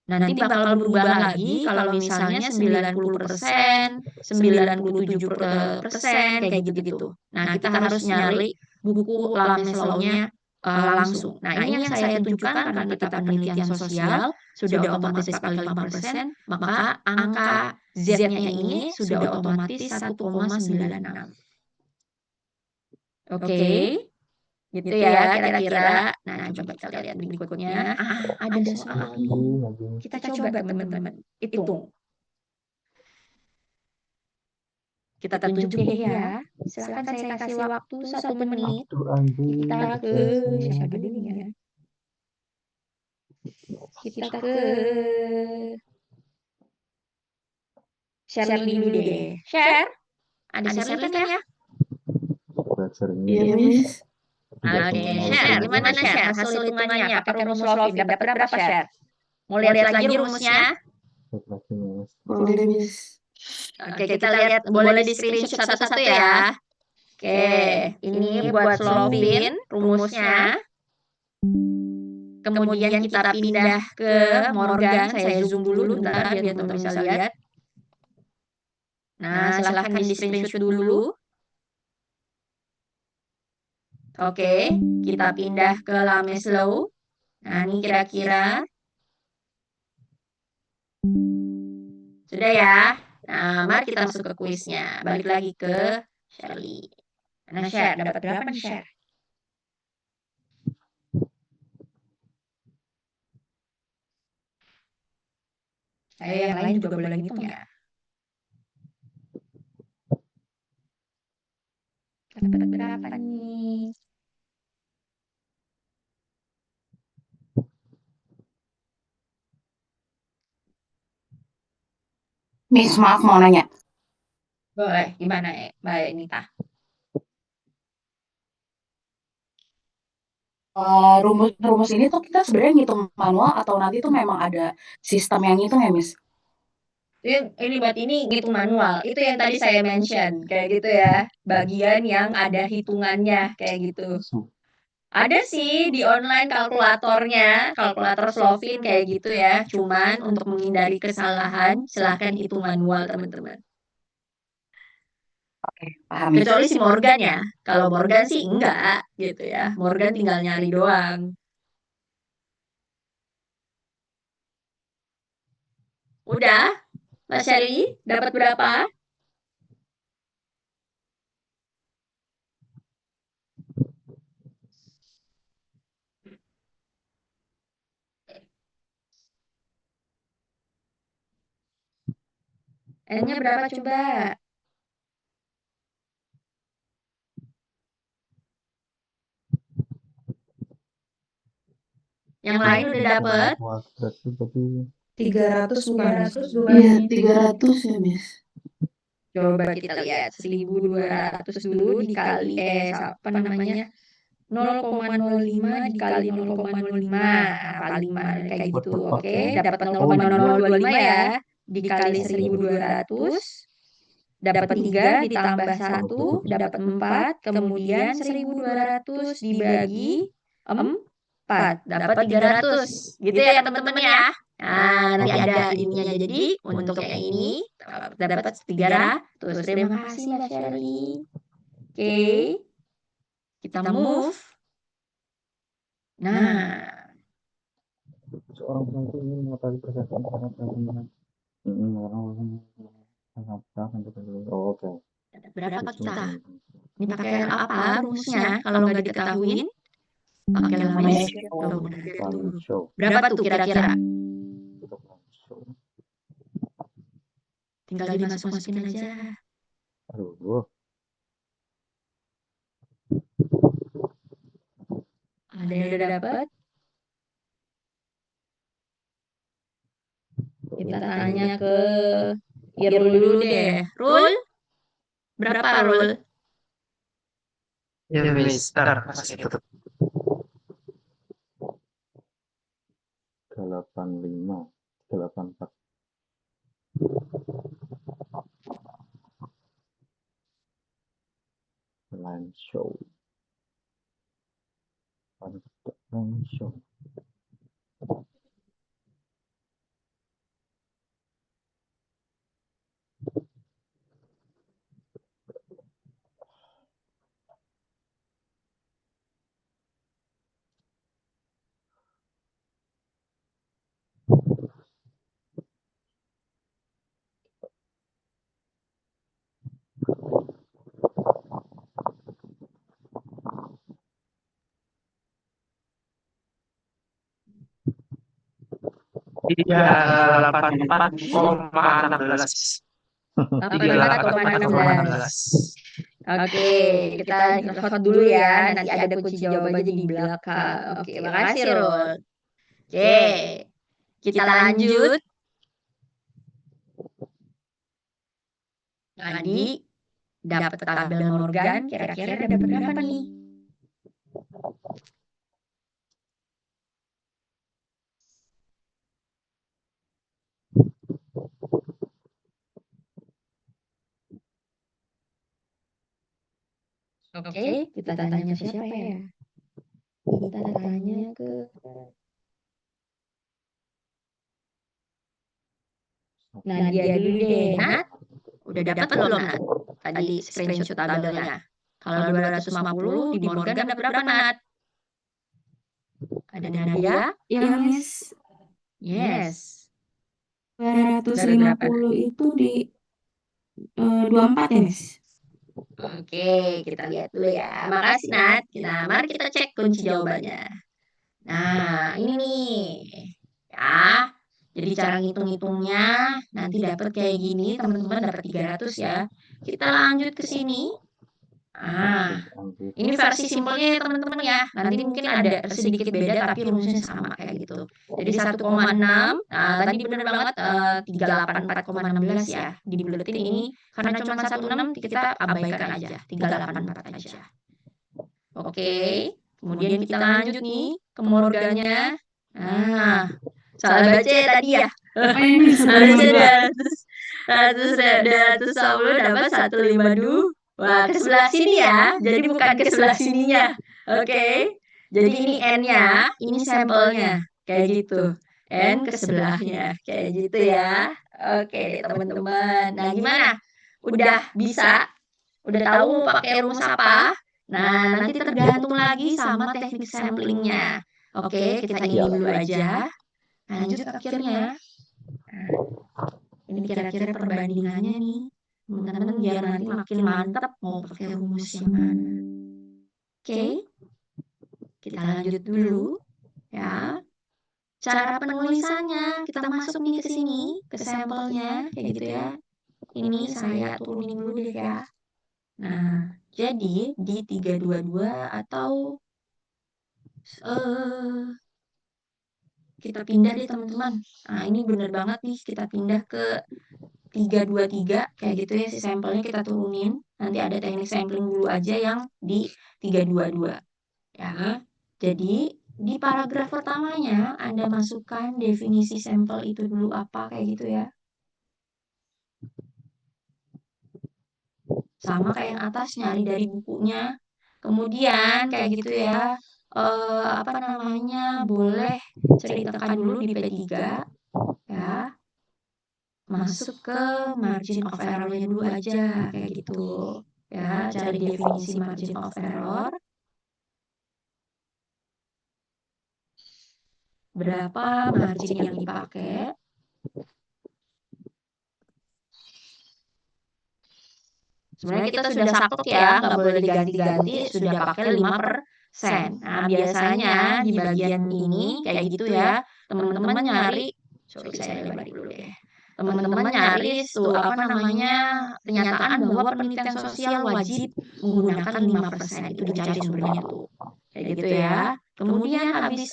Nanti bakal berubah lagi kalau misalnya 90%, 97%, kayak gitu-gitu. Nah, kita harus nyari buku Lameslaw-nya langsung. Nah, ini yang saya tunjukkan karena kita penelitian sosial, sudah otomatis pakai 5%, maka angka Z-nya ini sudah otomatis 1,96. Oke, gitu ya kira-kira. Nah, coba kita lihat berikutnya. Ada soal nih. lagi. Kita coba teman-teman hitung. Kita tunjuk ya. Silahkan saya kasih waktu 1 menit. Aduh anjing. Kita ke siapa dulu ya? Kita ke Shirley dulu deh. Share? Ada Shirley kan ya? Belajar ini. Iya, Miss. Oke, Share. Gimana Share? Hasil hitungannya pakai rumus Lovin dapat berapa Share? Mau lihat lagi rumusnya? lagi Miss. Boleh, Miss. Oke, kita lihat. Boleh di screenshot satu-satu ya. Oke, ini buat Slovin rumusnya. Kemudian kita pindah ke Morgan. Saya zoom dulu bentar biar teman-teman bisa lihat. Nah, silahkan di screenshot dulu. Oke, kita pindah ke Lameslaw. Nah, ini kira-kira sudah ya. Nah, mari kita masuk ke kuisnya. Balik lagi ke Shirley. Nah, Share, dapat berapa nih, Share? Saya yang lain juga boleh ngitung ya. Dapat berapa nih? Miss, maaf mau nanya. Boleh, gimana ya, Mbak Nita? Rumus ini tuh kita sebenarnya ngitung manual atau nanti tuh memang ada sistem yang ngitung ya, Miss? Ini buat ini ngitung manual. Itu yang tadi saya mention, kayak gitu ya. Bagian yang ada hitungannya, kayak gitu. Ada sih di online kalkulatornya, kalkulator Slovin kayak gitu ya. Cuman untuk menghindari kesalahan, silahkan hitung manual teman-teman. Oke, paham, Miss. Kecuali si Morgan ya. Kalau Morgan sih enggak gitu ya. Morgan tinggal nyari doang. Udah, Mas Sherly, dapat berapa? N-nya berapa coba? Yang lain udah dapet? Wah, berarti tapi 300 bukan, Miss? 300 bukan? Iya, 300 ya, Miss. Coba kita lihat 1.200 dulu dikali apa namanya 0,05 dikali 0,05 kali 5 kayak gitu. Oke, dapat 0,0025 ya. Dikali 1.200 dapat 3 ditambah 1 dapat 4, kemudian 1.200 dibagi 4 dapat 300. Gitu ya teman-teman ya. Nah, nanti ada ininya jadi untuk yang ini dapat 300. Terima kasih Mbak Shirley. Oke, kita move. Nah, seorang pelaku ingin mengetahui persepsi terhadap perkembangan. Oh, oke. berapa kita? Ini pakai apa rumusnya? Kalau nggak diketahuin, pakai Lameslaw. Tuh, udah lihat tuh. Show. Berapa tuh kira-kira? Untuk show. Tinggal dimasuk-masukin aja. Aduh, Ada yang udah dapet? Kita tanya ke Irul dulu deh. Rul, berapa Rul? Ya, Miss. Ntar, masih tutup. 85, 84. Line show. Line show. Tiga 84,16. 84,16. Oke, kita vote dulu ya. Nanti ada kunci jawabannya di belakang. Oke, makasih Rul. Oke, kita lanjut. Tadi dapat tabel Morgan, kira-kira dapat berapa nih? Oke, kita tanya ke siapa ya? Kita tanya ke Nadia dulu deh. Nat, udah dapat belum Nat? Tadi screenshot tabelnya. Kalau 250 di Morgan dapat berapa Nat? Ada Nadia? Ya, Miss. Yes. 250 itu di 24 ya, Miss? Oke, kita lihat dulu ya. Makasih Nat. Nah, mari kita cek kunci jawabannya. Nah, ini nih. Ya. Jadi cara ngitung-ngitungnya nanti dapat kayak gini, teman-teman dapat 300 ya. Kita lanjut ke sini. Ah, ini versi simpelnya ya teman-teman ya. Nanti mungkin ada sedikit beda tapi rumusnya sama kayak gitu. Jadi 1,6. Nah, tadi benar banget 384,16 ya. Dibuletin ini karena cuma 16 kita abaikan aja. 384 aja. Oke. Kemudian kita lanjut nih ke Morgannya. Nah, salah baca ya tadi ya. Harusnya 210 dapat 152. Wah, ke sebelah sini ya. Jadi bukan ke sebelah sininya. Oke. Jadi ini N-nya, ini sampelnya. Kayak gitu. N ke sebelahnya. Kayak gitu ya. Oke, teman-teman. Nah, gimana? Udah bisa? Udah tahu mau pakai rumus apa? Nah, nanti tergantung lagi sama teknik samplingnya. Oke, kita ini dulu aja. Lanjut ke akhirnya. Nah, ini kira-kira perbandingannya nih. Teman-teman biar nanti makin mantap mau pakai rumus yang mana. Oke. Kita lanjut dulu ya. Cara penulisannya kita masuk nih ke sini, ke sampelnya kayak gitu ya. Ini saya turunin dulu deh ya. Nah, jadi di 322 atau kita pindah deh teman-teman. Nah, ini bener banget nih kita pindah ke 323 kayak gitu ya si sampelnya kita turunin. Nanti ada teknik sampling dulu aja yang di 322 ya. Jadi di paragraf pertamanya Anda masukkan definisi sampel itu dulu apa kayak gitu ya. Sama kayak yang atas nyari dari bukunya. Kemudian kayak gitu ya. Apa namanya? Boleh ceritakan dulu di P3 ya. Masuk ke margin of error-nya dulu aja kayak gitu. Ya, cari definisi margin of error. Berapa margin yang dipakai? Sebenarnya kita sudah saklek ya, nggak boleh diganti-ganti, sudah pakai 5%. Nah, biasanya di bagian ini kayak gitu ya, teman-teman nyari, sorry saya lebar dulu deh. Teman-teman nyari tuh apa namanya pernyataan bahwa penelitian sosial wajib menggunakan 5%. Itu dicari sumbernya tuh. Kayak gitu ya. Kemudian habis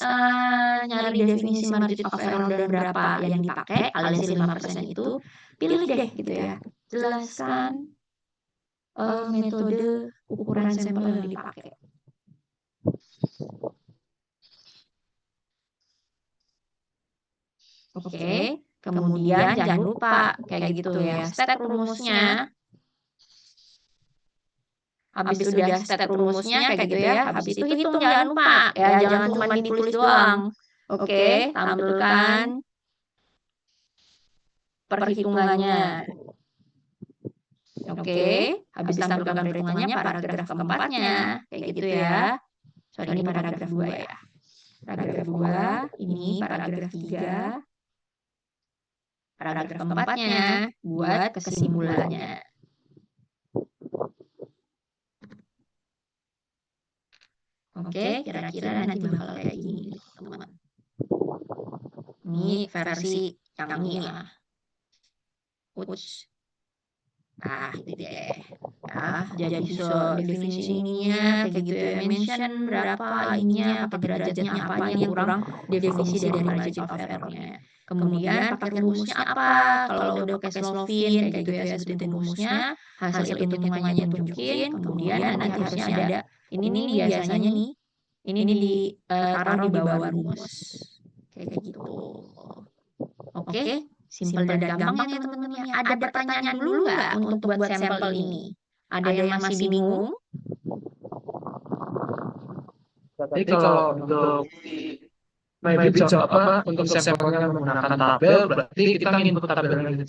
nyari definisi margin of error dan berapa yang dipakai alias 5% itu, pilih deh gitu ya. Jelaskan metode ukuran sampel yang dipakai. Oke, kemudian jangan lupa kayak gitu ya, step rumusnya. Habis udah step rumusnya kayak gitu ya, habis itu hitung jangan lupa ya, jangan cuma ditulis doang. Oke, tampilkan perhitungannya. Oke, habis tampilkan perhitungannya paragraf keempatnya kayak gitu ya. Sorry, ini paragraf 2 ya. Paragraf 2, ini paragraf 3. Paragraf keempatnya buat kesimpulannya. Oke, kira-kira nanti bakal kayak gini, teman-teman. Ini versi yang ini ya. Uts. Nah, itu deh. Ya, jadi definisi ininya kayak gitu ya. Mention berapa ininya, pakai derajatnya apa yang kurang, definisi dari margin of error-nya. Kemudian pakai rumusnya apa? Kalau udah pakai Slovin kayak gitu ya, sebutin rumusnya, hasil hitung-hitungannya tunjukin, kemudian nanti harusnya ada ini nih biasanya nih, ini ditaruh di bawah rumus. Kayak gitu. Oke, simpel dan gampang ya teman-teman ya. Ada pertanyaan dulu nggak untuk buat sampel ini? Ada yang masih bingung? Jadi kalau untuk my job untuk sampelnya menggunakan tabel, berarti kita input tabelnya.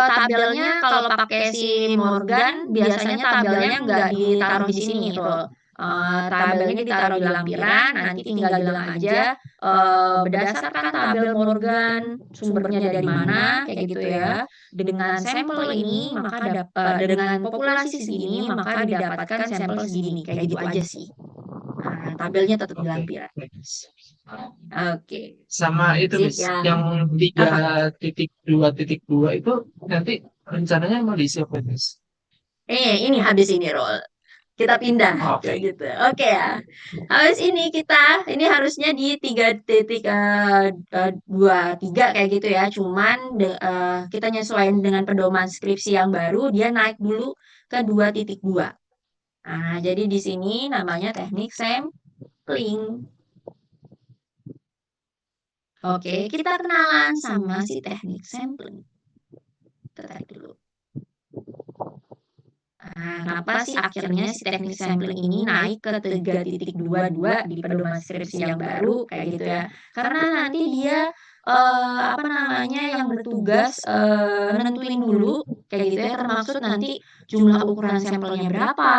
Tabelnya kalau pakai si Morgan, biasanya tabelnya nggak ditaruh di sini, Rul. Tabelnya ditaruh di lampiran, nanti tinggal bilang aja berdasarkan tabel Morgan, sumbernya dari mana, kayak gitu ya. Dengan sampel ini, maka dengan populasi segini, maka didapatkan sampel segini, kayak gitu aja sih. Nah, tabelnya tetap di lampiran. Oke. Sama itu Miss, yang 3.2.2 itu nanti rencananya mau diisi apa Miss? Ini habis ini roll. Kita pindah kayak gitu. Oke ya. Habis ini ini harusnya di 3.23 kayak gitu ya. Cuman kita nyesuaiin dengan pedoman skripsi yang baru, dia naik dulu ke 2.2. Nah, jadi di sini namanya teknik sampling. Oke, kita kenalan sama si teknik sampling. Kita tarik dulu. Nah, kenapa sih akhirnya si teknik sampling ini naik ke 3.22 di pedoman skripsi yang baru kayak gitu ya? Karena nanti dia yang bertugas nentuin dulu kayak gitu ya, termaksud nanti jumlah ukuran sampelnya berapa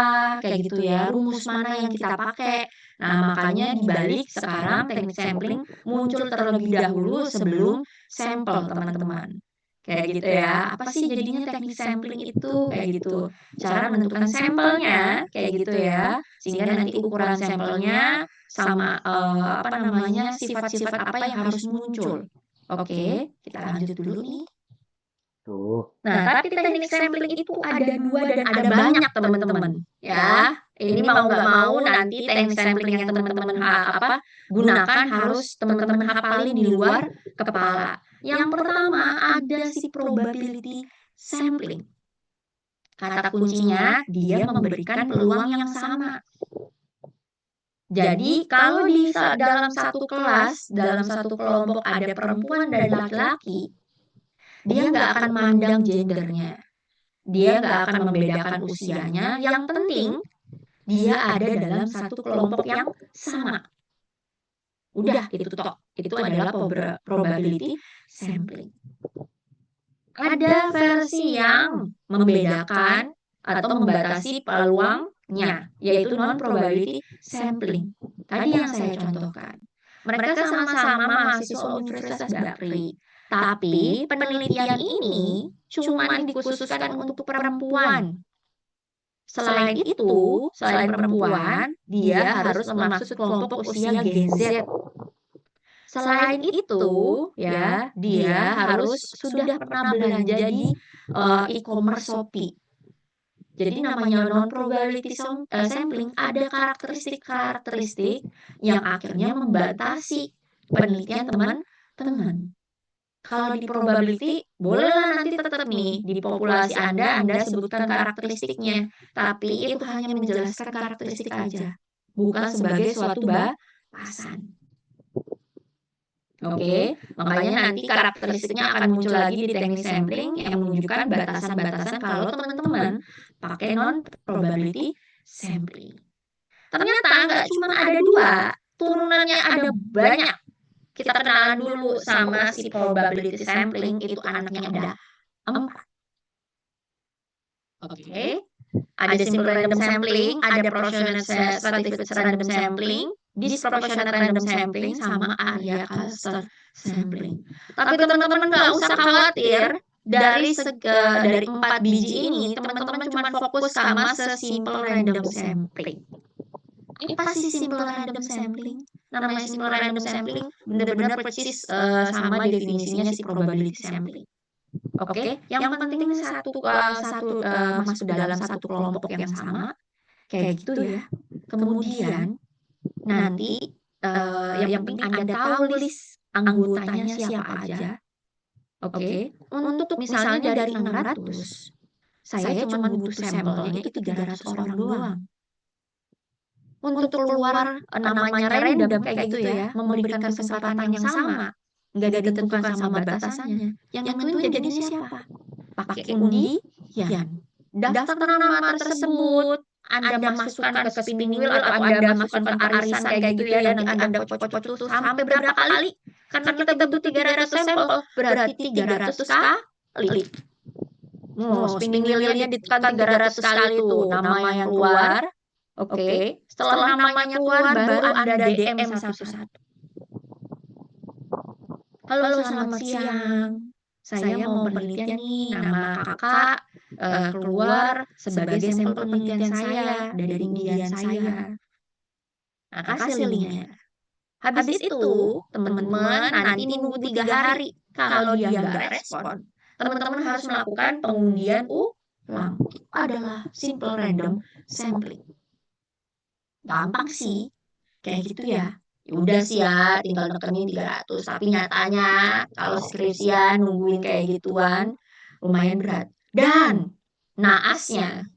kayak gitu ya, rumus mana yang kita pakai. Nah, makanya dibalik sekarang teknik sampling muncul terlebih dahulu sebelum sampel, teman-teman. Kayak gitu ya. Apa sih jadinya teknik sampling itu? Kayak gitu. Cara menentukan sampelnya kayak gitu ya. Sehingga nanti ukuran sampelnya sama sifat-sifat apa yang harus muncul. Oke, kita lanjut dulu nih. Nah, tapi teknik sampling itu ada 2 dan ada banyak teman-teman. Ya, ini mau nggak mau nanti teknik sampling yang teman-teman gunakan harus teman-teman hafalin di luar kepala. Yang pertama ada si probability sampling. Kata kuncinya dia memberikan peluang yang sama. Jadi kalau di dalam satu kelas, dalam satu kelompok ada perempuan dan laki-laki, dia nggak akan mandang gendernya. Dia nggak akan membedakan usianya. Yang penting dia ada dalam satu kelompok yang sama. Udah, itu toh. Itu adalah probability sampling. Ada versi yang membedakan atau membatasi peluangnya, yaitu non-probability sampling. Tadi yang saya contohkan. Mereka sama-sama mahasiswa Universitas Bakri. Tapi penelitian ini cuma dikhususkan untuk perempuan. Selain itu, selain perempuan, dia harus maksud kelompok usia Gen Z. Selain itu, ya, dia harus sudah pernah belanja di e-commerce Shopee. Jadi namanya non-probability sampling ada karakteristik-karakteristik yang akhirnya membatasi penelitian teman-teman. Kalau di probability, bolehlah nanti tetap nih di populasi Anda sebutkan karakteristiknya. Tapi itu hanya menjelaskan karakteristik aja, bukan sebagai suatu batasan. Oke, makanya nanti karakteristiknya akan muncul lagi di teknik sampling yang menunjukkan batasan-batasan kalau teman-teman pakai non-probability sampling. Ternyata nggak cuma ada 2, turunannya ada banyak. Kita kenalan dulu sama si probability sampling, itu anaknya ada 4. Oke, ada simple random sampling, ada proportionate stratified random sampling, disproportionate random sampling, sama area cluster sampling. Tapi teman-teman nggak usah khawatir, dari 4 biji ini, teman-teman cuma fokus sama simple random sampling. Apa sih simple random sampling? Namanya simple random sampling benar-benar persis sama definisinya si probability sampling. Oke, yang penting satu masuk dalam satu kelompok yang sama, kayak gitu ya. Kemudian nanti yang penting Anda tahu list anggotanya siapa aja. Oke, untuk misalnya dari 600, saya cuma butuh sampelnya itu 300 orang doang. Untuk keluar namanya random kayak gitu ya, memberikan kesempatan yang sama, nggak ditentukan sama batasannya. Yang nentuin jadinya siapa? Pakai undian. Daftar nama tersebut Anda masukkan ke spinning wheel atau Anda masukkan ke arisan kayak gitu ya, nanti Anda kocok-kocok tuh sampai berapa kali? Karena kita butuh 300 sampel, berarti 300 kali. Spinning wheel-nya ditekan 300 kali tuh, nama yang keluar. Oke, setelah namanya keluar baru Anda DM satu-satu. Halo, selamat siang. Saya mau penelitian nih, nama kakak keluar sebagai sampel penelitian saya dari undian saya. Nah, kasih linknya. Habis itu, teman-teman nanti nunggu 3 hari. Kalau dia nggak respon, teman-teman harus melakukan pengundian ulang. Itu adalah simple random sampling. Gampang sih, kayak gitu ya. Ya udah sih ya, tinggal nekenin 300. Tapi nyatanya kalau skripsian nungguin kayak gituan lumayan berat. Dan naasnya,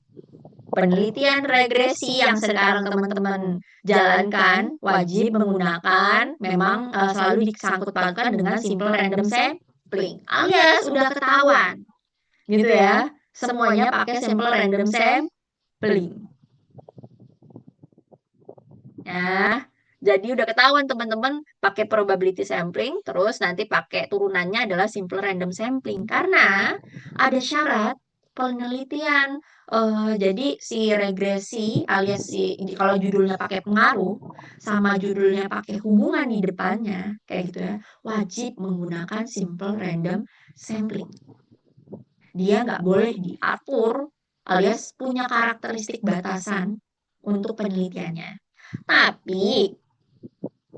penelitian regresi yang sekarang teman-teman jalankan wajib menggunakan memang selalu disangkut pautkan dengan simple random sampling. Alias udah ketahuan. Gitu ya. Semuanya pakai simple random sampling. Nah, jadi udah ketahuan teman-teman pakai probability sampling, terus nanti pakai turunannya adalah simple random sampling. Karena ada syarat penelitian. Jadi si regresi alias kalau judulnya pakai pengaruh sama judulnya pakai hubungan di depannya, kayak gitu ya, wajib menggunakan simple random sampling. Dia nggak boleh diatur alias punya karakteristik batasan untuk penelitiannya. Tapi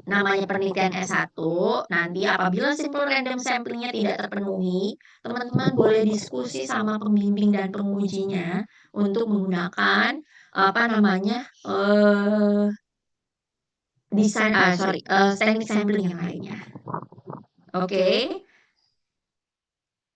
namanya penelitian S1, nanti apabila simple random samplingnya tidak terpenuhi, teman-teman boleh diskusi sama pembimbing dan pengujinya untuk menggunakan teknik sampling yang lainnya. Oke.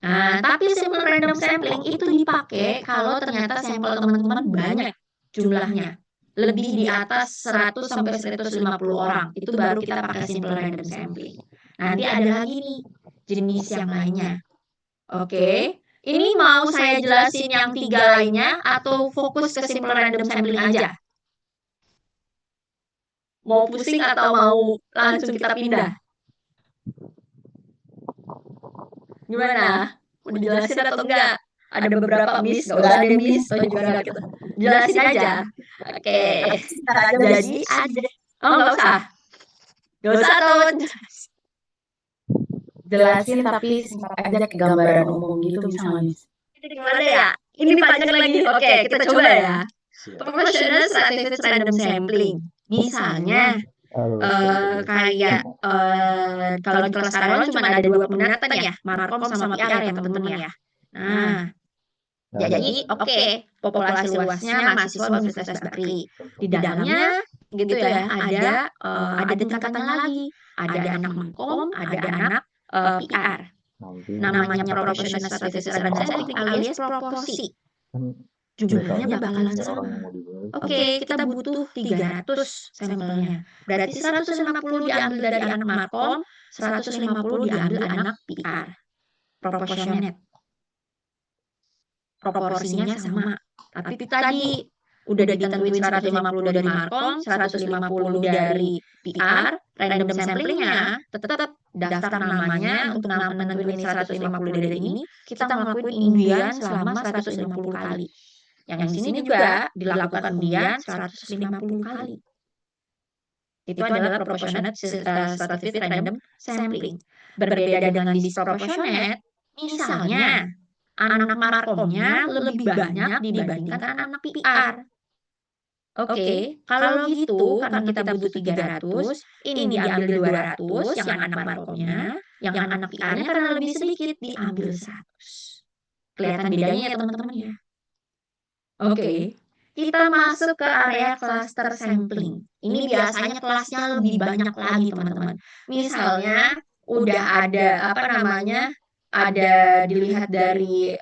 Nah, tapi simple random sampling itu dipakai kalau ternyata sampel teman-teman banyak jumlahnya. Lebih di atas 100 sampai 150 orang. Itu baru kita pakai simple random sampling. Nanti ada lagi nih jenis yang lainnya. Oke. Ini mau saya jelasin yang 3 lainnya atau fokus ke simple random sampling aja? Mau pusing atau mau langsung kita pindah? Gimana? Mau dijelasin atau enggak? Ada beberapa miss, nggak usah ada miss, atau juga enggak gitu. Jelasin aja. Oke. Jadi ada. Oh, nggak usah. Nggak usah atau Jelasin tapi singkat aja ke gambaran umum gitu bisa nggak, Miss? gimana ya? Ini panjang lagi. Oke, kita coba ya. Proportional stratified random sampling. Misalnya, kayak kalau di kelas karyawan cuma ada 2 peminatan ya, Markom sama PR ya teman-teman ya. Nah, jadi oke, populasi luasnya mahasiswa Universitas Bakri. Di dalamnya gitu ya, ada tingkatannya lagi. Ada anak Markom, ada anak PR. Namanya proportional statistics random sampling alias proporsi. Jumlahnya bakalan sama. Oke, kita butuh 300 sampelnya. Berarti 150 diambil dari anak Markom, 150 diambil anak PR. Proportionate. Proporsinya sama. Tapi itu tadi udah ditentuin 150 dari Markom, 150 dari PR, random samplingnya tetap daftar namanya untuk menentuin ini 150 dari ini, kita ngelakuin undian selama 150 kali. Yang di sini juga dilakukan undian 150 kali. Itu adalah proportionate statistic random sampling. Berbeda dengan disproportionate, misalnya anak Markomnya lebih banyak dibandingkan anak PR. Oke, kalau gitu karena kita butuh 300, ini diambil 200 yang anak Markomnya, yang anak PR-nya karena lebih sedikit diambil 100. Kelihatan bedanya ya teman-teman ya. Oke, kita masuk ke area cluster sampling. Ini biasanya kelasnya lebih banyak lagi teman-teman. Misalnya udah ada ada dilihat dari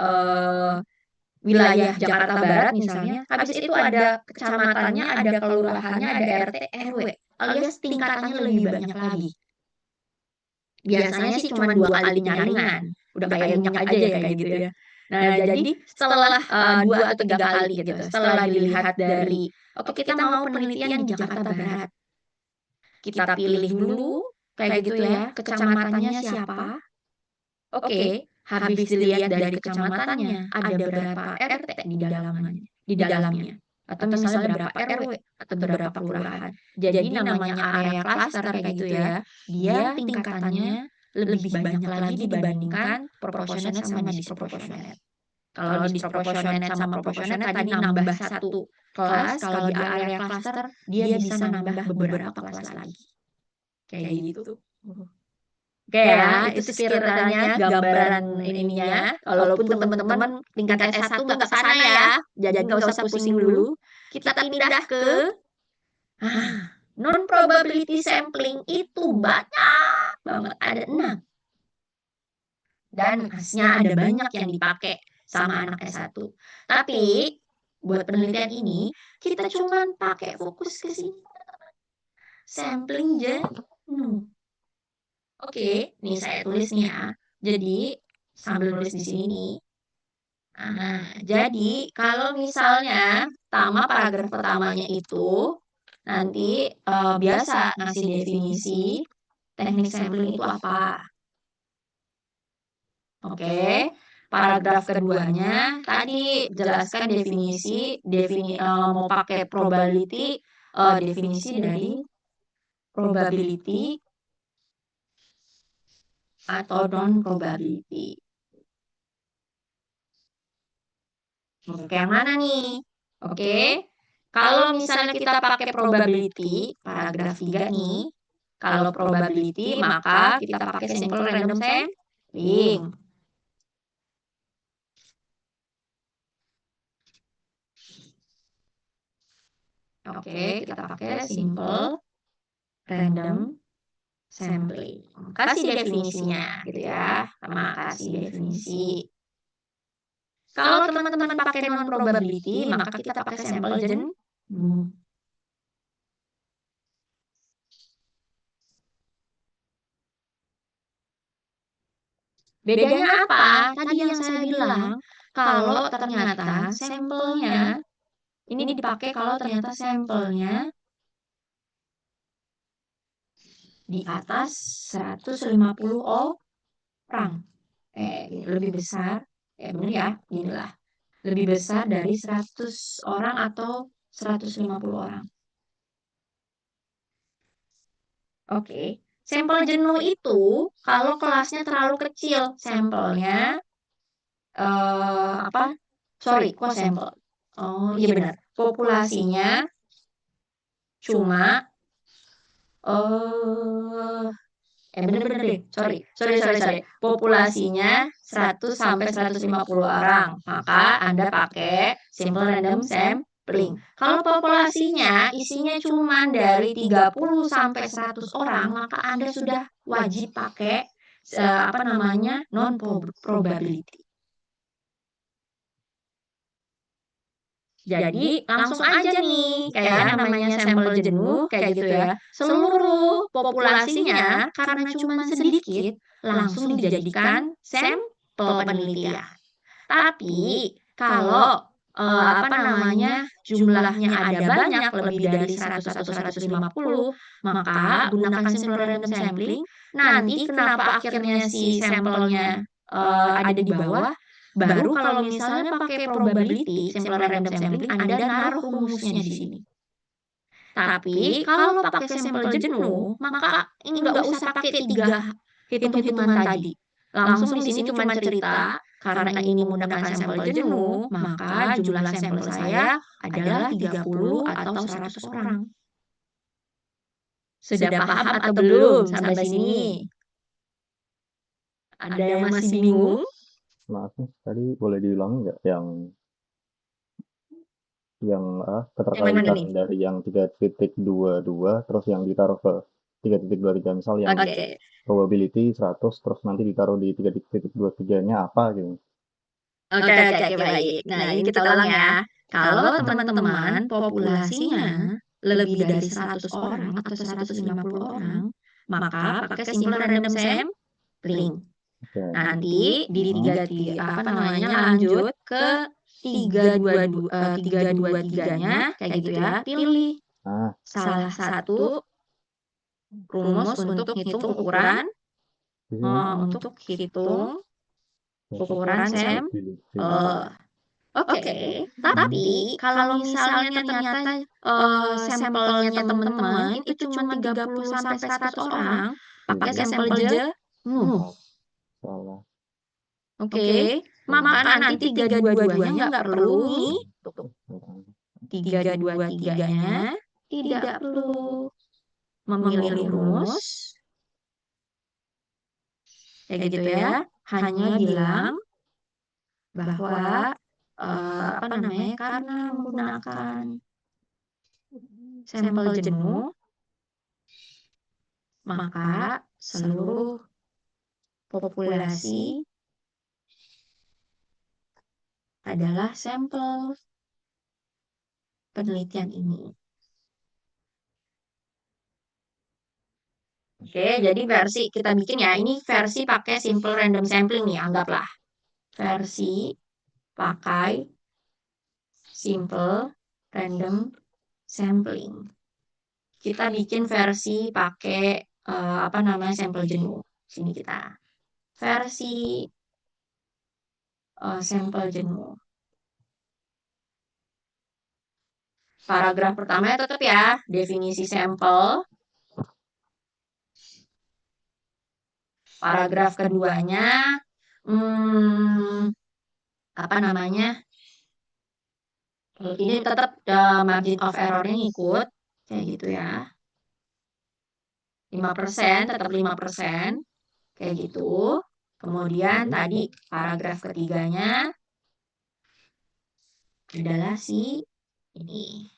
wilayah Jakarta Barat misalnya, habis itu ada kecamatannya, ada kelurahannya, ada RT, RW, alias tingkatannya lebih banyak lagi. Biasanya sih cuma 2 kali nyaringan, udah kayak minyak aja ya kayak gitu ya. Nah, jadi setelah 2 atau 3 kali gitu, setelah dilihat dari, oke kita mau penelitian di Jakarta Barat. Kita pilih dulu, kayak gitu ya, kecamatannya siapa. Oke, habis dilihat dari kecamatannya, ada berapa RT di dalamnya. Atau misalnya berapa RW, atau berapa kelurahan. Jadi namanya area cluster kayak gitu ya, dia tingkatannya lebih banyak lagi dibandingkan proportionate sama disproportionate. Kalau disproportionate sama proportionate tadi nambah 1 kelas, kalau di area cluster dia bisa nambah beberapa kelas lagi. Kayak gitu. Oke ya, itu sekiranya gambaran ininya. Walaupun teman-teman tingkat S1 nggak ke sana ya, jadi nggak usah pusing dulu. Kita pindah ke non-probability sampling itu banyak banget, ada 6. Dan khasnya ada banyak yang dipakai sama anak S1. Tapi buat penelitian ini kita cuma pakai fokus ke sini. Sampling jenuh. Oke, nih saya tulis nih ya. Jadi sambil nulis di sini nih. Jadi kalau misalnya paragraf pertamanya itu nanti biasa ngasih definisi teknik sampling itu apa. Oke, paragraf keduanya tadi jelaskan mau pakai probability, definisi dari probability atau non-probability. Oke, yang mana nih? Oke, kalau misalnya kita pakai probability, paragraf 3 nih, kalau probability maka kita pakai simple random sampling. Oke, kita pakai simple random sampling. Kasih definisinya gitu ya, sama kasih definisi. Kalau teman-teman pakai non-probability, maka kita pakai sampel jenuh. Bedanya apa? Tadi yang saya bilang, kalau ternyata sampelnya, ini dipakai kalau ternyata sampelnya di atas 150 orang. Lebih besar, bener ya, inilah. Lebih besar dari 100 orang atau 150 orang. Oke, sampel jenuh itu kalau kelasnya terlalu kecil, sampelnya kok sampel? Oh, iya benar. Populasinya cuma bener deh. Sorry. Populasinya 100 sampai 150 orang. Maka Anda pakai simple random sampling. Kalau populasinya isinya cuma dari 30 sampai 100 orang, maka Anda sudah wajib pakai non probability. Jadi langsung aja nih, kayak namanya sampel jenuh, kayak gitu ya. Seluruh populasinya karena cuma sedikit, langsung dijadikan sampel penelitian. Tapi kalau jumlahnya ada banyak, lebih dari 100 atau 150, maka gunakan simple random sampling. Nanti kenapa akhirnya si sampelnya ada di bawah? Baru kalau misalnya pakai probability, simple random sampling, Anda naruh rumusnya di sini. Tapi kalau pakai sampel jenuh, maka nggak usah pakai 3 hitung-hitungan tadi. Langsung di sini cuma cerita, karena ini menggunakan sampel jenuh, maka jumlah sampel saya adalah 30 atau 100 orang. Sudah paham atau belum sampai sini? Ada yang masih bingung? Maaf nih, tadi boleh diulangi nggak yang keterkaitan dari yang 3.22 terus yang ditaruh ke 3.23, misal yang probability 100 terus nanti ditaruh di 3.23-nya apa gitu. Oke, baik. Nah, ini kita ulang ya. Kalau teman-teman populasinya lebih dari 100 orang atau 150 orang, maka pakai simple random sampling. Nanti di lanjut ke 323-nya, kayak gitu ya. Pilih salah satu rumus untuk hitung ukuran sampel. Oke, tapi kalau misalnya ternyata sampelnya teman-teman itu cuma 30 sampai 100 orang, pakai sampel jenuh. Salah. Oke, maka nanti 322-nya nggak perlu nih. 323-nya tidak perlu memilih rumus. Kayak gitu ya. Hanya bilang bahwa karena menggunakan sampel jenuh, maka seluruh populasi adalah sampel penelitian ini. Oke, jadi versi kita bikin ya, ini versi pakai simple random sampling nih, anggaplah. Versi pakai simple random sampling. Kita bikin versi pakai sampel jenuh. Sini kita. Versi sampel jenuh. Paragraf pertama tetap ya, definisi sampel. Paragraf keduanya, ini tetap margin of error-nya ngikut, kayak gitu ya. 5%, tetap 5%, kayak gitu. Kemudian tadi paragraf ketiganya adalah si ini.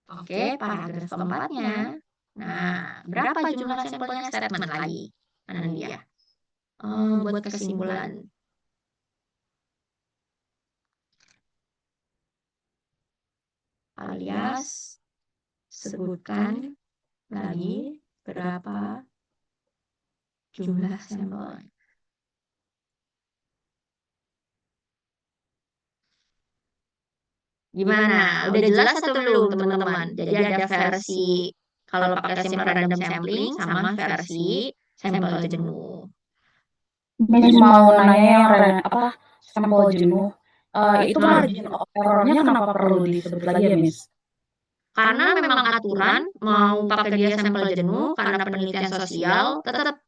Oke, paragraf keempatnya. Nah, berapa jumlah sampelnya? Statement lagi. Mana dia? Buat kesimpulan. Alias, sebutkan lagi berapa jumlah sampel. Gimana? Udah jelas atau belum, teman-teman? Jadi ada versi kalau pakai simple random sampling sama versi sampel jenuh. Miss mau nanya yang sampel jenuh. Itu margin of error-nya kenapa perlu disebut lagi ya, Miss? Karena memang aturan mau pakai dia sampel jenuh karena penelitian sosial tetap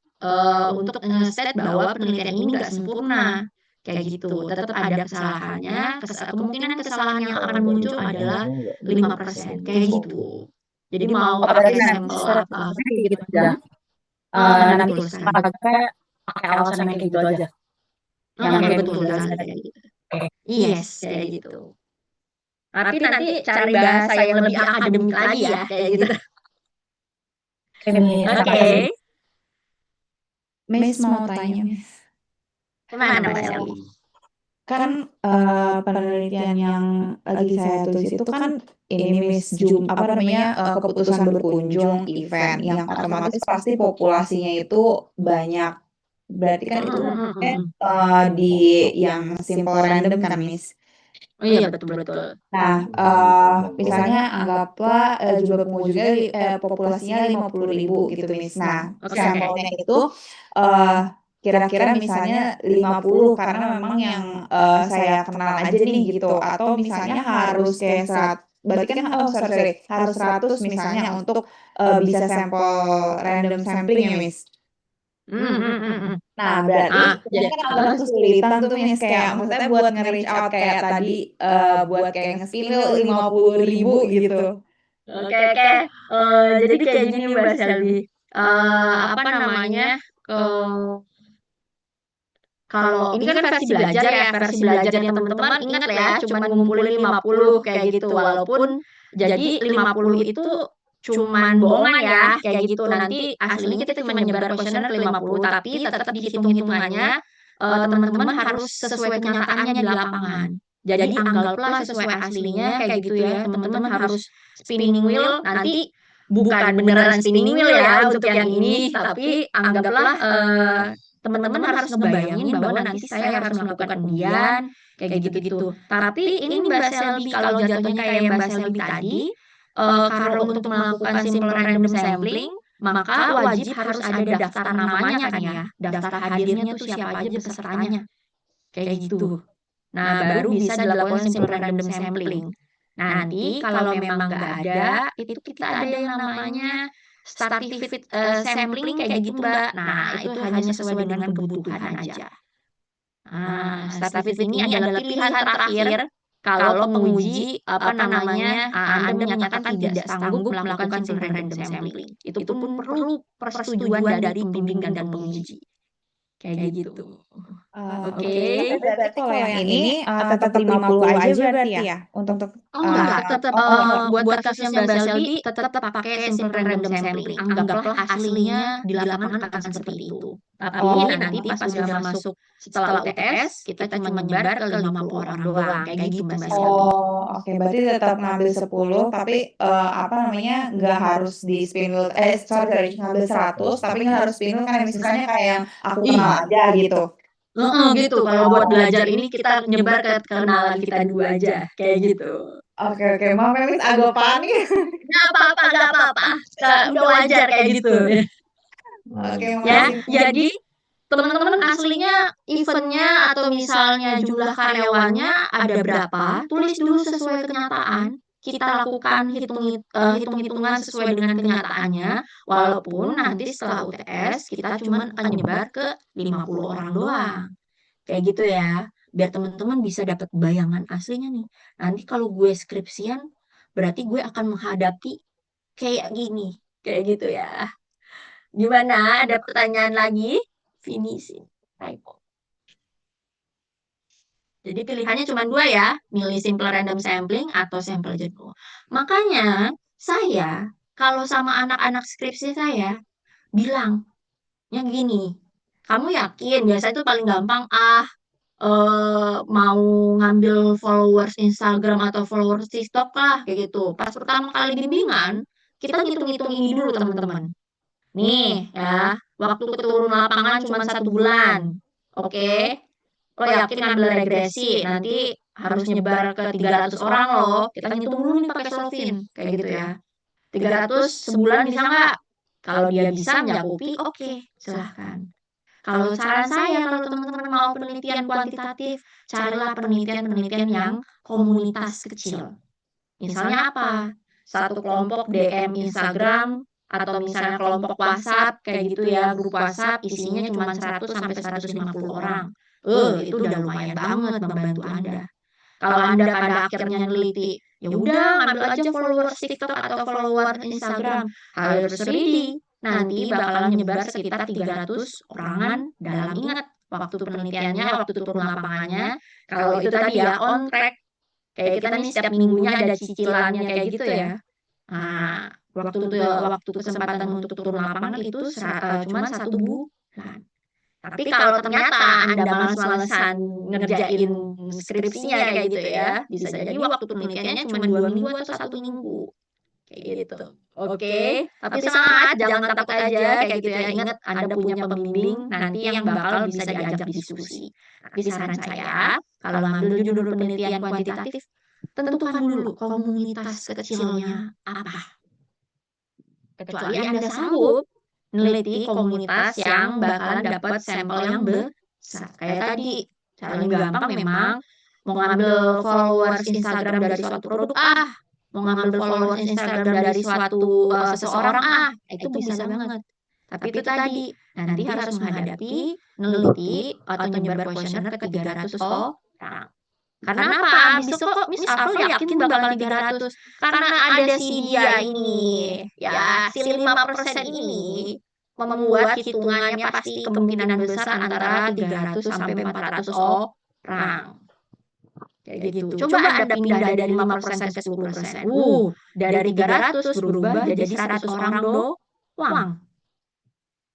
untuk nge-state bahwa penelitian ini nggak sempurna. Kayak gitu, tetap ada kesalahannya, kemungkinan kesalahan yang akan muncul adalah 5%, kayak gitu. Jadi mau pakai sampel apa? Gitu aja. Nanti pakai alasan yang kayak gitu aja. Yang betul, kayak gitu. Yes, kayak gitu. Tapi nanti cari bahasa yang lebih akademik lagi ya, kayak gitu. Oke. Miss mau tanya, Miss. Gimana Mbak Selvi? Kan penelitian yang lagi saya tulis itu kan ini Miss apa namanya keputusan berkunjung event yang otomatis pasti populasinya itu banyak. Berarti kan itu di yang simple random kan Miss. Oh iya betul-betul. Nah, misalnya anggaplah jumlah pengunjungnya populasinya 50.000 gitu, Miss. Nah, Oke. sampelnya itu eh, kira-kira misalnya 50 karena memang yang saya kenal aja nih gitu. Atau misalnya harus kayak berarti kan sorry, harus 100 misalnya untuk bisa sampel random sampling ya, Miss. Nah, berarti jadi kan agak kesulitan tuh Miss kayak maksudnya buat nge-reach out kayak tadi buat kayak nge-spinel 50.000 gitu. Oke. Jadi kayak gini Mbak Selvi. Apa namanya? Kalau ini kan versi belajar ya, versi belajarnya teman-teman ingat lah ya, cuman ngumpulin 50 kayak gitu. Walaupun jadi 50 itu cuman bohongan ya, kayak gitu. Nanti aslinya kita cuma nyebar kuesioner ke 50, tapi tetap di hitung-hitungannya teman-teman harus sesuai kenyataannya di lapangan. Jadi anggaplah sesuai aslinya kayak gitu ya, teman-teman harus spinning wheel, nanti bukan beneran spinning wheel ya untuk yang ini, tapi anggaplah teman-teman harus ngebayangin bahwa nanti saya harus melakukan undian kayak gitu-gitu. Tapi ini Mbak Selvi, kalau jatuhnya kayak Mbak Selvi tadi, kalau untuk melakukan simple random sampling, maka wajib harus ada daftar namanya kan ya, daftar hadirnya tuh siapa aja pesertanya, kayak gitu. Nah, baru bisa dilakukan simple random sampling. Nanti kalau memang nggak ada, itu kita ada yang namanya stratified sampling kayak gitu Mbak. Nah, itu hanya sesuai dengan kebutuhan aja. Nah, stratified ini adalah pilihan terakhir kalau penguji apa namanya Anda menyatakan tidak sanggup melakukan simple random sampling. Itu pun perlu persetujuan dari pembimbing dan penguji. Kayak gitu. Oke. Berarti kalau yang ini tetap 50 aja berarti ya untuk Oh enggak, tetap buat kasusnya Mbak Selvi tetap pakai simple random sampling. Anggaplah aslinya di lapangan akan seperti itu. Tapi nanti pas sudah masuk setelah UTS, kita cuma nyebar ke 50 orang doang. Kayak gitu Mbak Selvi. Oke, berarti tetap ngambil 10 tapi apa namanya nggak harus di spinel sorry ngambil 100 tapi nggak harus spinel kan misalnya kayak yang aku kenal aja gitu. Gitu. Kalau buat belajar ini kita nyebar ke kenalan kita dua aja. Kayak gitu. Oke, maaf ya Miss agak panik. Gak apa-apa. Udah wajar kayak gitu. Oke, Ya, makasih. jadi teman-teman aslinya eventnya atau misalnya jumlah karyawannya ada berapa, tulis dulu sesuai kenyataan. Kita lakukan hitung-hitungan sesuai dengan kenyataannya, walaupun nanti setelah UTS kita cuma akan nyebar ke 50 orang doang. Kayak gitu ya, biar teman-teman bisa dapat bayangan aslinya nih. Nanti kalau gue skripsian, berarti gue akan menghadapi kayak gini, kayak gitu ya. Gimana? Ada pertanyaan lagi? Finishing. Typo. Jadi pilihannya cuma dua ya, milih simple random sampling atau sampel jenuh. Makanya saya kalau sama anak-anak skripsi saya bilangnya gini, kamu yakin? Biasa itu paling gampang mau ngambil followers Instagram atau followers TikTok lah kayak gitu. Pas pertama kali bimbingan, kita ngitung-ngitung ini dulu teman-teman. Nih ya, waktu turun lapangan cuma 1 bulan. Oke, lo yakin ngambil regresi, nanti harus nyebar ke 300 orang loh. Kita ngitung dulu nih pakai Solvin, kayak gitu ya. 300 sebulan bisa nggak? Kalau dia bisa mencakupi, oke, silahkan. Kalau saran saya, kalau teman-teman mau penelitian kuantitatif, carilah penelitian-penelitian yang komunitas kecil. Misalnya apa? Satu kelompok DM Instagram atau misalnya kelompok WhatsApp kayak gitu ya, grup WhatsApp isinya cuma 100 sampai 150 orang. Itu udah lumayan banget membantu Anda. Kalau Anda pada akhirnya neliti, ya udah ngambil aja followers TikTok atau followers Instagram, harus ready. Nanti bakalan nyebar sekitar 300 orangan dalam ingat waktu penelitiannya, waktu turun lapangannya. Kalau itu tadi ya on track Kayak kita nih setiap minggunya ada cicilannya kayak gitu ya. Nah, waktu kesempatan untuk turun lapangan itu cuma 1 bulan. Tapi kalau ternyata Anda males-malesan ngerjain skripsinya kayak gitu ya, bisa jadi waktu penelitiannya cuma 2 minggu atau 1 minggu. Kayak gitu. Oke, tapi semangat, jangan takut aja kayak gitu ya. Ingat, Anda punya pembimbing nanti yang bakal bisa diajak diskusi. Tapi saran saya, kalau ngambil judul penelitian kuantitatif, tentukan dulu komunitas kecilnya apa. Kecuali Anda sanggup meneliti komunitas yang bakalan dapat sampel yang besar. Kayak tadi, paling gampang memang mau ngambil followers Instagram dari suatu produk, mau ngambil followers Instagram dari suatu seseorang, itu bisa banget. Tapi itu tadi, nanti harus menghadapi, meneliti, atau nyebar kuesioner ke 300 orang. Karena apa? Bisa kok Miss Afel yakin bakalan 300. Karena ada si dia ini, ya si 5% ini membuat hitungannya pasti kemungkinan besar antara 300 sampai 400 orang. Kayak gitu. Coba Anda pindah dari 5% ke 10%. Dari 300 berubah jadi 100 orang doang.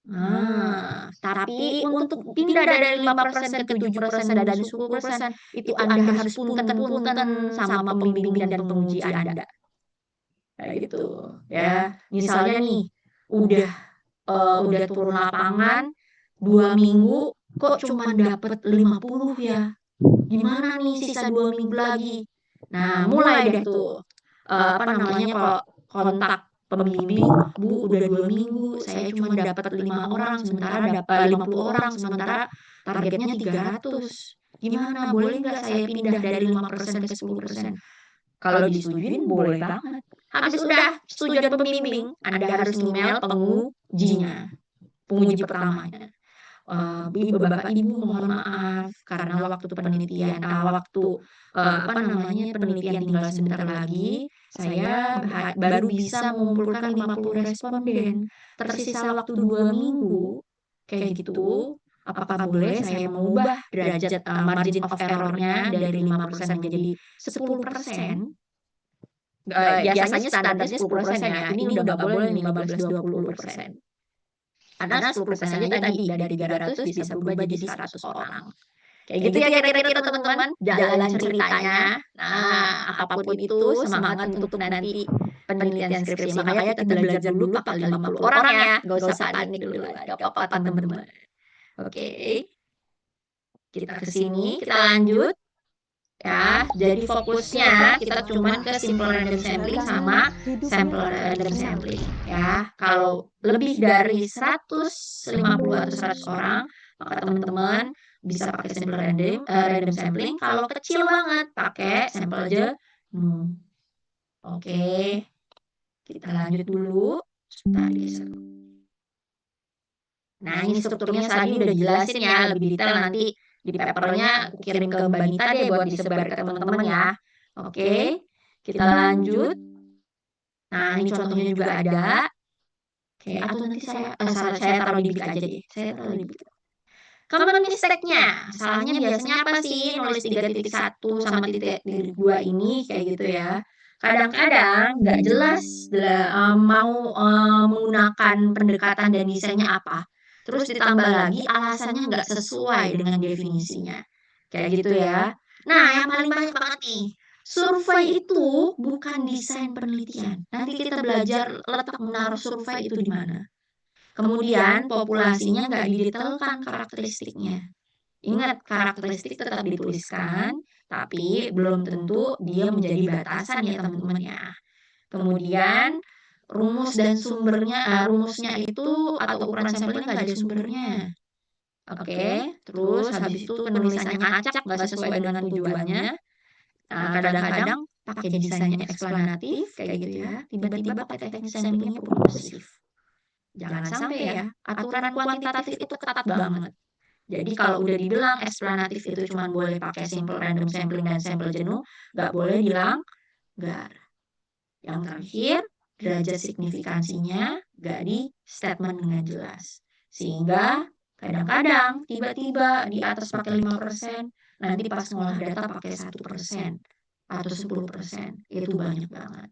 Nah, tapi untuk pindah dari 5% ke 7% dan 10%, itu Anda harus punten-punten sama pembimbing dan penguji Anda. Kayak gitu, ya. Misalnya nih, udah turun lapangan 2 minggu, kok cuma dapat 50 ya? Gimana nih sisa 2 minggu lagi? Nah, mulai deh tuh, kok kontak pembimbing, Bu, udah 2 minggu, saya cuma dapat 5 orang, sementara dapat 50 orang, sementara targetnya 300. Gimana, boleh nggak saya pindah dari 5% ke 10%? Kalau disetujuin, boleh banget. Habis udah setujuan pembimbing, Anda harus email penguji pertamanya. Bapak Ibu mohon maaf karena waktu penelitian penelitian tinggal sebentar lagi, saya baru bisa mengumpulkan 50 responden. Tersisa waktu 2 minggu kayak gitu. Apakah boleh saya mengubah derajat margin of error-nya dari 5% menjadi 10%? Biasanya standarnya 10% ya. Ini udah nggak boleh 15-20%. Karena 10% aja tadi dari 300 bisa berubah jadi 100 orang. Kayak gitu ya kira-kira teman-teman, jalan ceritanya. Nah, apapun itu semangat untuk nanti penelitian skripsi. Makanya kita belajar dulu pakai 50 orang ya. Gak usah panik dulu. Gak apa-apa teman-teman. Oke. Kita kesini, kita lanjut. Ya, jadi fokusnya kita cuman ke simple random sampling sama sample random sampling ya. Kalau lebih dari 150 atau 100 orang, maka teman-teman bisa pakai simple random sampling. Kalau kecil banget pakai sampel jenuh. Oke. Kita lanjut dulu. Nah, ini strukturnya tadi udah jelasin ya, lebih detail nanti di papernya aku kirim ke Mbak Nita deh buat disebar ke teman-teman ya. Oke, kita lanjut. Nah, ini contohnya juga ada. Oke, atau nanti saya taruh di bik aja deh. Saya taruh di bik. Common mistake-nya, salahnya biasanya apa sih nulis 3.1 sama 3.2 ini kayak gitu ya. Kadang-kadang nggak jelas mau menggunakan pendekatan dan desainnya apa. Terus ditambah lagi alasannya nggak sesuai dengan definisinya. Kayak gitu ya. Nah, yang paling banyak banget nih, survei itu bukan desain penelitian. Nanti kita belajar letak menaruh survei itu di mana. Kemudian populasinya nggak didetailkan karakteristiknya. Ingat, karakteristik tetap dituliskan, tapi belum tentu dia menjadi batasan ya teman-teman ya. Kemudian rumusnya itu atau ukuran sampelnya nggak ada sumbernya. Oke, terus habis itu penulisannya acak, nggak sesuai dengan tujuannya. Nah, kadang-kadang pakai desainnya eksplanatif kayak gitu ya, tiba-tiba pakai teknik samplingnya purposif. Jangan sampai ya, aturan kuantitatif itu ketat banget. Jadi kalau udah dibilang eksplanatif itu cuma boleh pakai simple random sampling dan sampel jenuh, nggak boleh dilanggar. Yang terakhir, derajat signifikansinya nggak di statement dengan jelas. Sehingga kadang-kadang tiba-tiba di atas pakai 5%, nanti pas ngolah data pakai 1%. atau 10%. Itu banyak banget.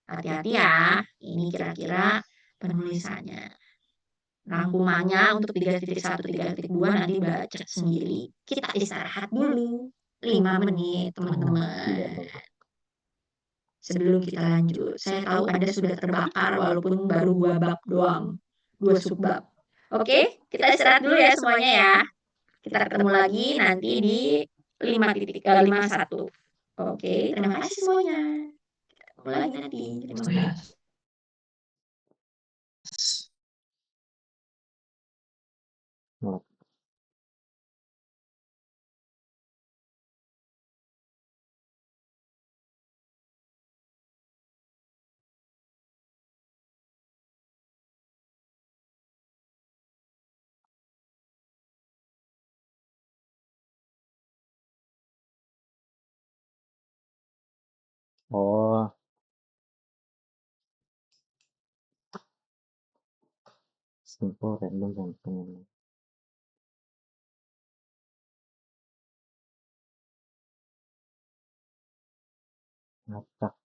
Hati-hati ya, ini kira-kira penulisannya. Rangkumannya untuk 3.1, 3.2 nanti baca sendiri. Kita istirahat dulu 5 menit, teman-teman. Sebelum kita lanjut, saya tahu Anda sudah terbakar walaupun baru 2 bab doang, 2 subbab. Oke, kita istirahat dulu ya semuanya ya. Kita ketemu lagi nanti di 51. Oke, terima kasih semuanya. Ketemu lagi nanti. Terima kasih. Oh, simple random sampling. Ngacak.